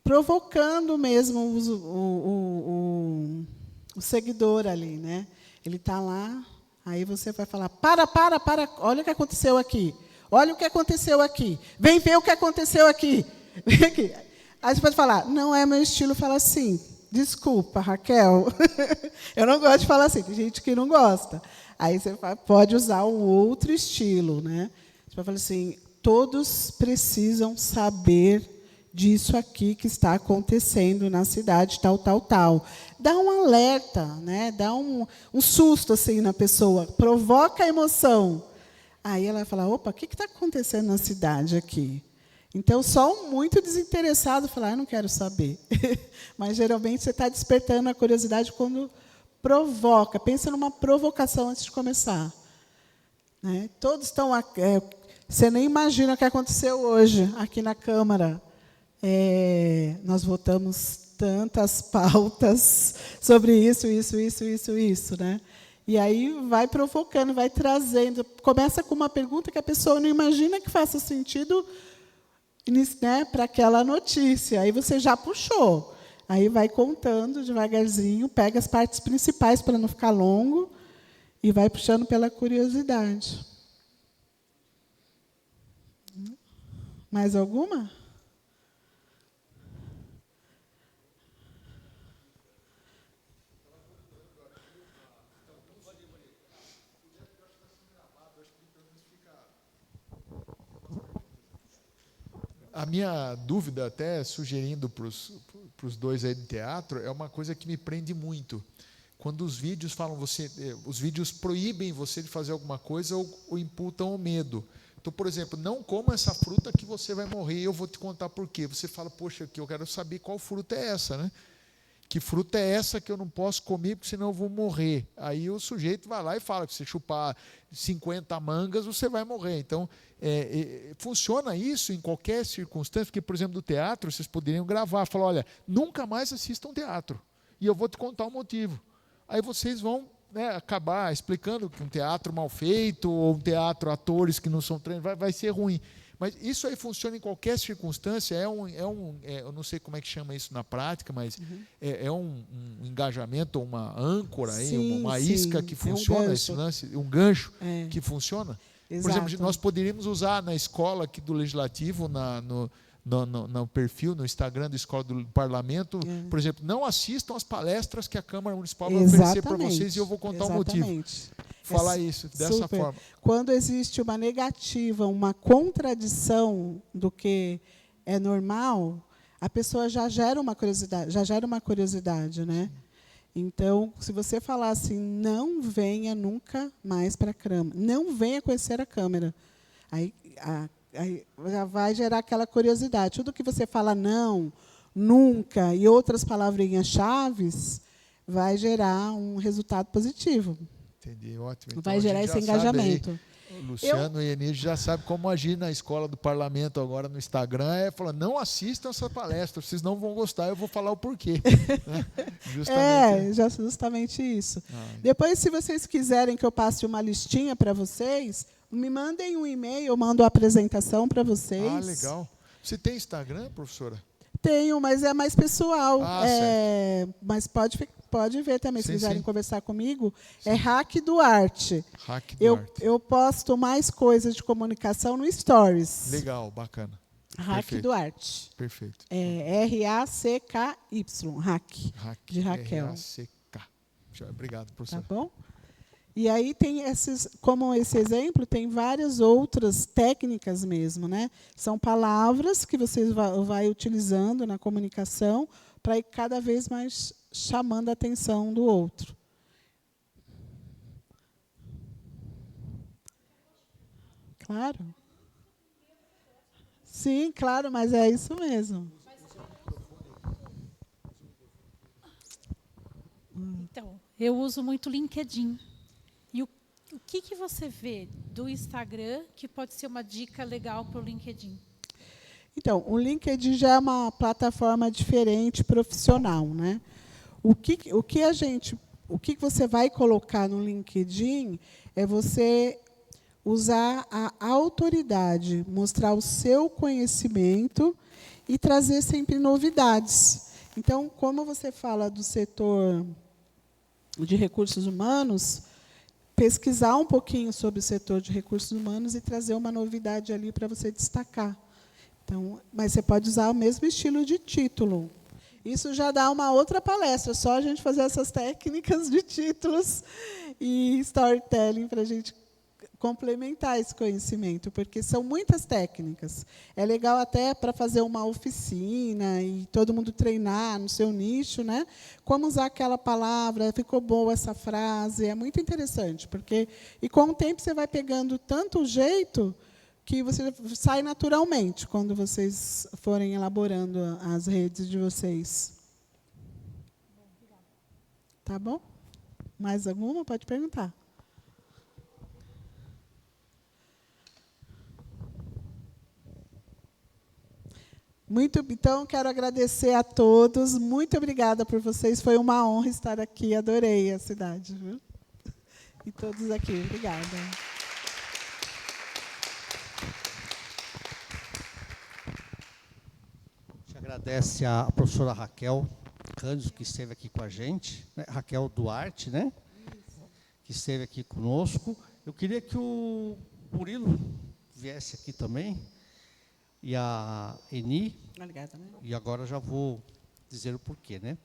provocando mesmo o seguidor ali, né? Ele está lá, aí você vai falar, para, olha o que aconteceu aqui. Olha o que aconteceu aqui. Vem ver o que aconteceu aqui. Vem aqui. Aí você pode falar, não é meu estilo falar assim. Desculpa, Raquel. Eu não gosto de falar assim, tem gente que não gosta. Aí você pode usar um outro estilo, né? Você pode falar assim, todos precisam saber disso aqui que está acontecendo na cidade, tal, tal, tal. Dá um alerta, né? Dá um susto assim na pessoa, provoca a emoção. Aí ela vai falar, opa, o que está acontecendo na cidade aqui? Então, só um muito desinteressado falar, eu não quero saber. Mas, geralmente, você está despertando a curiosidade quando provoca. Pensa numa provocação antes de começar. Né? Todos estão... você nem imagina o que aconteceu hoje aqui na Câmara. Nós votamos tantas pautas sobre isso, né? E aí vai provocando, vai trazendo. Começa com uma pergunta que a pessoa não imagina que faça sentido, né, para aquela notícia. Aí você já puxou. Aí vai contando devagarzinho, pega as partes principais para não ficar longo e vai puxando pela curiosidade. Mais alguma? A minha dúvida, até sugerindo para os dois aí do teatro, é uma coisa que me prende muito. Quando os vídeos falam os vídeos proíbem você de fazer alguma coisa ou imputam o medo. Então, por exemplo, não coma essa fruta que você vai morrer, eu vou te contar por quê. Você fala, poxa, eu quero saber qual fruta é essa, né? Que fruta é essa que eu não posso comer, porque senão eu vou morrer. Aí o sujeito vai lá e fala que se chupar 50 mangas, você vai morrer. Então, funciona isso em qualquer circunstância, porque, por exemplo, do teatro, vocês poderiam gravar, falar, olha, nunca mais assistam teatro, e eu vou te contar o motivo. Aí vocês vão, né, acabar explicando que um teatro mal feito, ou um teatro, atores que não são treinados, vai ser ruim. Mas isso aí funciona em qualquer circunstância, eu não sei como é que chama isso na prática, mas é um engajamento, uma âncora, Sim, uma sim, isca que funciona, esse lance, um gancho que funciona. Exato. Por exemplo, nós poderíamos usar na escola aqui do Legislativo, no perfil, no Instagram da Escola do Parlamento, por exemplo, não assistam às palestras que a Câmara Municipal vai oferecer para vocês e eu vou contar o motivo. Falar isso dessa forma. Quando existe uma negativa, uma contradição do que é normal, a pessoa já gera uma curiosidade, né? Então, se você falar assim, não venha nunca mais para a Câmara, não venha conhecer a Câmara, aí já vai gerar aquela curiosidade. Tudo que você fala não, nunca e outras palavrinhas chaves vai gerar um resultado positivo. Entendi, ótimo. Então, vai gerar esse engajamento. O Luciano e a Enide já sabem como agir na Escola do Parlamento agora no Instagram. Falando, não assistam essa palestra, vocês não vão gostar, eu vou falar o porquê. Né? Justamente isso. Depois, se vocês quiserem que eu passe uma listinha para vocês, me mandem um e-mail, eu mando a apresentação para vocês. Legal. Você tem Instagram, professora? Tenho, mas é mais pessoal. Certo. Mas pode ver também, se Sim, quiserem sim. conversar comigo. É Hack Duarte. Hack Duarte. Eu posto mais coisas de comunicação no Stories. Legal, bacana. Hack Perfeito. Duarte. Perfeito. É RACKY, Hack, Hack de Raquel. RACK. Obrigado, Tá professor. bom? E aí tem como esse exemplo, tem várias outras técnicas mesmo, né? São palavras que você vai utilizando na comunicação para ir cada vez mais chamando a atenção do outro. Claro. Sim, claro, mas é isso mesmo. Então, eu uso muito o LinkedIn. E o que você vê do Instagram que pode ser uma dica legal para o LinkedIn? Então, o LinkedIn já é uma plataforma diferente, profissional, né? O que você vai colocar no LinkedIn é você usar a autoridade, mostrar o seu conhecimento e trazer sempre novidades. Então, como você fala do setor de recursos humanos, pesquisar um pouquinho sobre o setor de recursos humanos e trazer uma novidade ali para você destacar. Então, mas você pode usar o mesmo estilo de título. Isso já dá uma outra palestra, só a gente fazer essas técnicas de títulos e storytelling para a gente complementar esse conhecimento, porque são muitas técnicas. É legal até para fazer uma oficina e todo mundo treinar no seu nicho, né? Como usar aquela palavra, ficou boa essa frase, é muito interessante, porque e com o tempo você vai pegando tanto o jeito que você sai naturalmente quando vocês forem elaborando as redes de vocês. Tá bom? Mais alguma? Pode perguntar. Então, quero agradecer a todos. Muito obrigada por vocês. Foi uma honra estar aqui. Adorei a cidade. Viu? E todos aqui. Obrigada. A gente agradece a professora Raquel Cândido, que esteve aqui com a gente, né? Raquel Duarte, né? Que esteve aqui conosco. Eu queria que o Murilo viesse aqui também, e a Eni, Obrigada, né? e agora já vou dizer o porquê, né?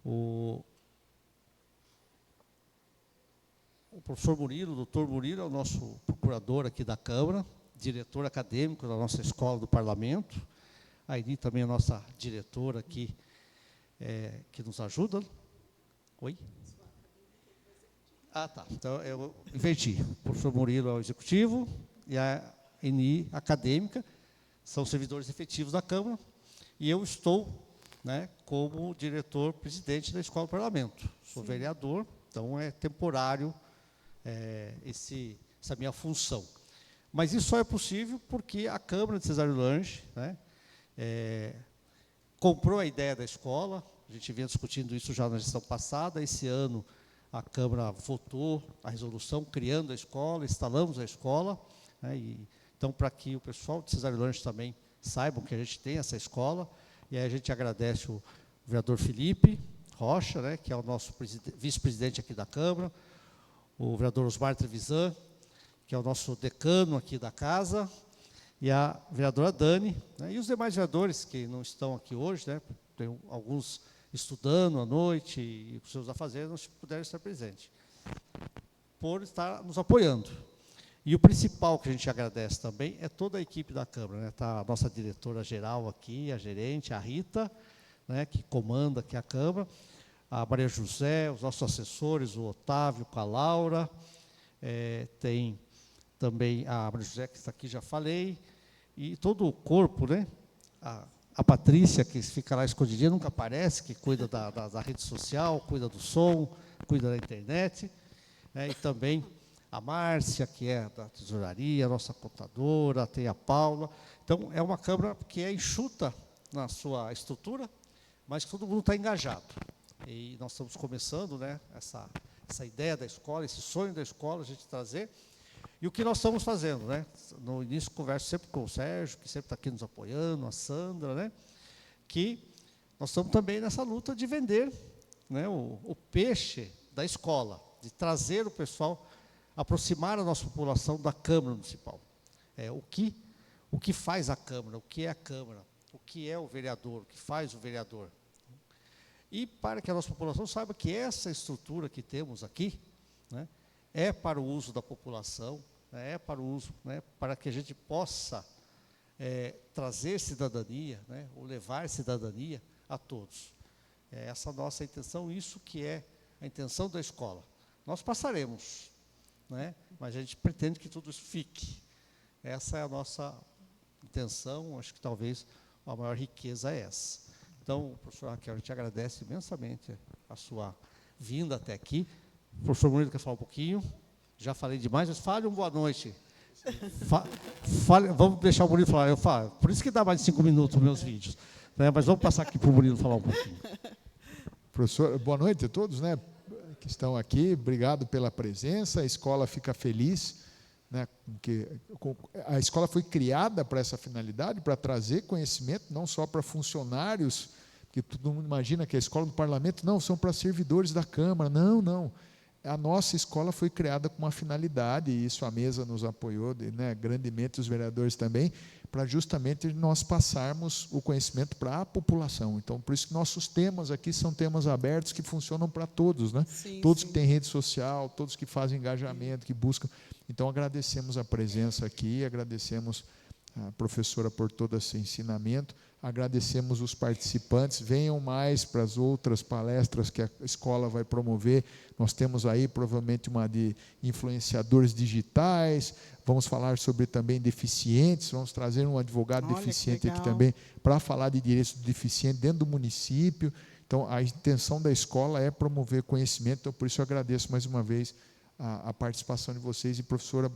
O professor Murilo, o doutor Murilo, é o nosso procurador aqui da Câmara, diretor acadêmico da nossa Escola do Parlamento. A Eni também é a nossa diretora aqui, que nos ajuda. Oi? Ah, tá. Então, eu inverti. O professor Murilo é o executivo e a Eni acadêmica, são servidores efetivos da Câmara, e eu estou, né, como diretor-presidente da Escola do Parlamento. Sou vereador, então é temporário essa minha função. Mas isso só é possível porque a Câmara de Cesário Lange, né, comprou a ideia da escola. A gente vinha discutindo isso já na gestão passada. Esse ano a Câmara votou a resolução criando a escola, instalamos a escola, né, então, para que o pessoal de Cesário Lange também saibam que a gente tem essa escola. E aí a gente agradece o vereador Felipe Rocha, né, que é o nosso vice-presidente aqui da Câmara, o vereador Osmar Trevisan, que é o nosso decano aqui da casa, e a vereadora Dani, né, e os demais vereadores que não estão aqui hoje, né, tem alguns estudando à noite e com seus afazeres não puderam estar presentes, por estar nos apoiando. E o principal que a gente agradece também é toda a equipe da Câmara, né? Tá a nossa diretora-geral aqui, a gerente, a Rita, né, que comanda aqui a Câmara, a Maria José, os nossos assessores, o Otávio com a Laura, tem também a Maria José, que está aqui, já falei, e todo o corpo, né? A Patrícia, que fica lá escondidinha, nunca aparece, que cuida da rede social, cuida do som, cuida da internet, né, e também a Márcia, que é da tesouraria, a nossa contadora, tem a Paula. Então, é uma Câmara que é enxuta na sua estrutura, mas que todo mundo está engajado. E nós estamos começando, né, essa ideia da escola, esse sonho da escola, a gente trazer. E o que nós estamos fazendo, né? No início, converso sempre com o Sérgio, que sempre está aqui nos apoiando, a Sandra, né? que nós estamos também nessa luta de vender, né, o peixe da escola, de trazer o pessoal, aproximar a nossa população da Câmara Municipal. O que faz a Câmara, o que é a Câmara, o que é o vereador, o que faz o vereador. E para que a nossa população saiba que essa estrutura que temos aqui, né, é para o uso da população, né, é para o uso, né, para que a gente possa trazer cidadania, né, ou levar cidadania a todos. É essa a nossa intenção, isso que é a intenção da escola. Nós passaremos, né, mas a gente pretende que tudo isso fique. Essa é a nossa intenção, acho que talvez a maior riqueza é essa. Então, professor Raquel, a gente agradece imensamente a sua vinda até aqui. O professor Murilo quer falar um pouquinho? Já falei demais, mas fale boa noite. Vamos deixar o Murilo falar. Eu falo, por isso que dá mais de 5 minutos nos meus vídeos. Né? Mas vamos passar aqui para o Murilo falar um pouquinho. Professor, boa noite a todos, né, que estão aqui. Obrigado pela presença. A escola fica feliz, né, que a escola foi criada para essa finalidade, para trazer conhecimento, não só para funcionários, que todo mundo imagina que a escola do parlamento, não, são para servidores da Câmara. Não, não. A nossa escola foi criada com uma finalidade, e isso a mesa nos apoiou, né, grandemente, os vereadores também, para justamente nós passarmos o conhecimento para a população. Então, por isso que nossos temas aqui são temas abertos que funcionam para todos, né? Sim, todos sim. que têm rede social, todos que fazem engajamento, que buscam. Então, agradecemos a presença aqui, agradecemos a professora por todo esse ensinamento, agradecemos os participantes, venham mais para as outras palestras que a escola vai promover. Nós temos aí provavelmente uma de influenciadores digitais, vamos falar sobre também deficientes, vamos trazer um advogado deficiente aqui também para falar de direitos do deficiente dentro do município. Então, a intenção da escola é promover conhecimento, então por isso eu agradeço mais uma vez a participação de vocês. E professora,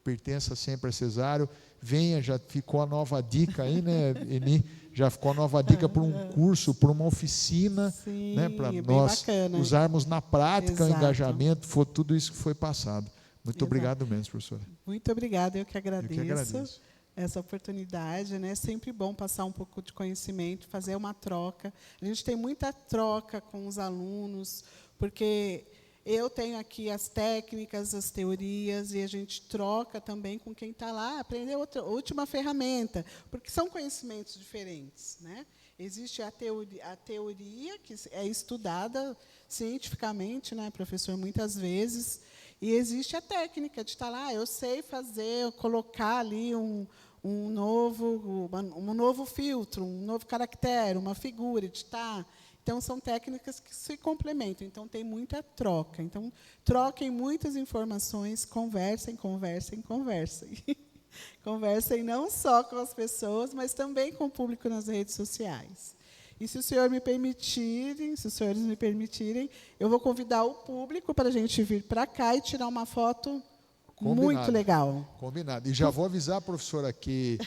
pertença sempre a Cesário, venha, já ficou a nova dica aí, né, Eni? Já ficou a nova dica para um curso, para uma oficina, Sim, né, para bem nós bacana. usarmos na prática. Exato. O engajamento, foi tudo isso que foi passado. Muito Exato. obrigado mesmo, professora. Muito obrigada, eu que agradeço. Eu que agradeço. Essa oportunidade, né? É sempre bom passar um pouco de conhecimento, fazer uma troca. A gente tem muita troca com os alunos, porque eu tenho aqui as técnicas, as teorias, e a gente troca também com quem está lá, aprender outra última ferramenta, porque são conhecimentos diferentes, né? Existe a teoria que é estudada cientificamente, né, professor, muitas vezes, e existe a técnica de estar lá, eu sei fazer, colocar ali um novo filtro, um novo caractere, uma figura, editar. Então, são técnicas que se complementam. Então, tem muita troca. Então, troquem muitas informações, conversem, conversem, conversem. Conversem não só com as pessoas, mas também com o público nas redes sociais. E se os senhores me permitirem, eu vou convidar o público para a gente vir para cá e tirar uma foto muito legal. Combinado. E já vou avisar, professora, que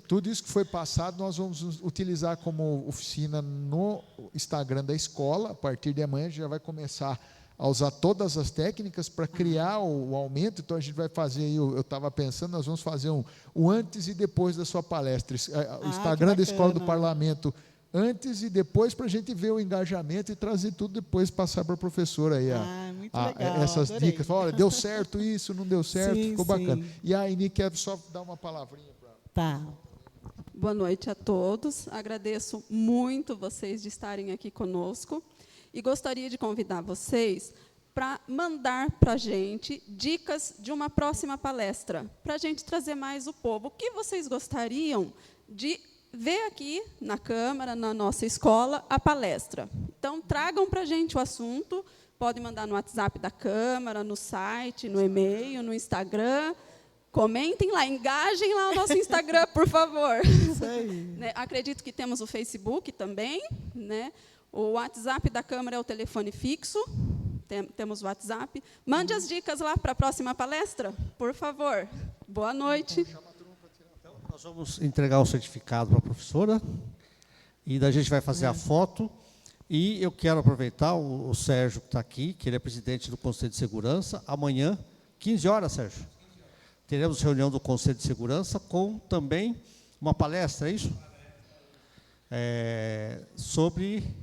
tudo isso que foi passado, nós vamos utilizar como oficina no Instagram da escola. A partir de amanhã, a gente já vai começar a usar todas as técnicas para criar o aumento. Então, a gente vai fazer, eu estava pensando, nós vamos fazer o antes e depois da sua palestra. O Instagram da Escola do Parlamento, antes e depois, para a gente ver o engajamento e trazer tudo depois, passar para a professora aí muito legal, essas adorei. dicas. Olha, deu certo isso, não deu certo, Sim, ficou bacana. sim. E a Eni quer só dar uma palavrinha para... Tá. Boa noite a todos. Agradeço muito vocês de estarem aqui conosco e gostaria de convidar vocês para mandar para a gente dicas de uma próxima palestra, para a gente trazer mais o povo. O que vocês gostariam de ver aqui na Câmara, na nossa escola, a palestra? Então, tragam para a gente o assunto, podem mandar no WhatsApp da Câmara, no site, no e-mail, no Instagram. Comentem lá, engajem lá o nosso Instagram, por favor. Isso aí. Acredito que temos o Facebook também, né? O WhatsApp da Câmara é o telefone fixo, temos o WhatsApp. Mande as dicas lá para a próxima palestra, por favor. Boa noite. Nós vamos entregar o certificado para a professora, e daí a gente vai fazer a foto. E eu quero aproveitar o Sérgio, que está aqui, que ele é presidente do Conselho de Segurança. Amanhã, 15 horas, Sérgio, teremos reunião do Conselho de Segurança com também uma palestra, é isso? Sobre...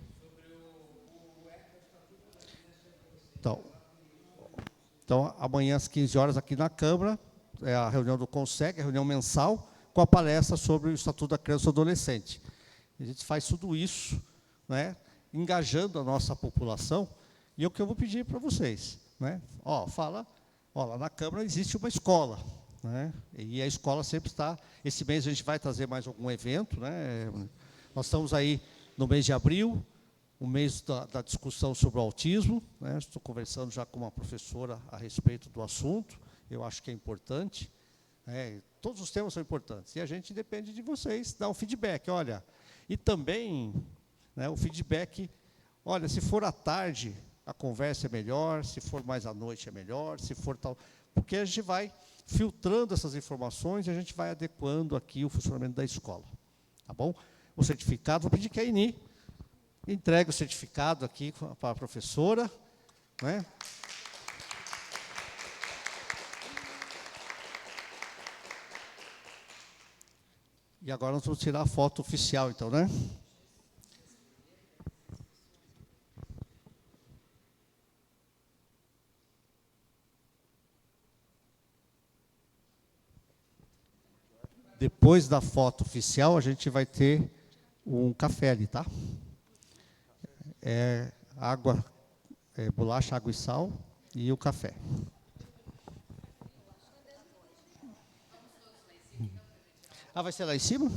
Então, amanhã às 15 horas aqui na Câmara, é a reunião do CONSEG, a reunião mensal, com a palestra sobre o Estatuto da Criança e do Adolescente. A gente faz tudo isso, né, engajando a nossa população, e é o que eu vou pedir para vocês. Né? Lá na Câmara existe uma escola, né, e a escola sempre está... Esse mês a gente vai trazer mais algum evento, né? Nós estamos aí no mês de abril, o mês da discussão sobre o autismo, né? Estou conversando já com uma professora a respeito do assunto, eu acho que é importante, todos os temas são importantes, e a gente depende de vocês, dar um feedback, olha, e também, né, o feedback, olha, se for à tarde, a conversa é melhor, se for mais à noite é melhor, se for tal, porque a gente vai filtrando essas informações e a gente vai adequando aqui o funcionamento da escola, tá bom? O certificado, vou pedir que a Eni entregue o certificado aqui para a professora, né? E agora nós vamos tirar a foto oficial, então, né? Depois da foto oficial, a gente vai ter um café ali, tá? Água, bolacha, água e sal e o café. Vai ser lá em cima?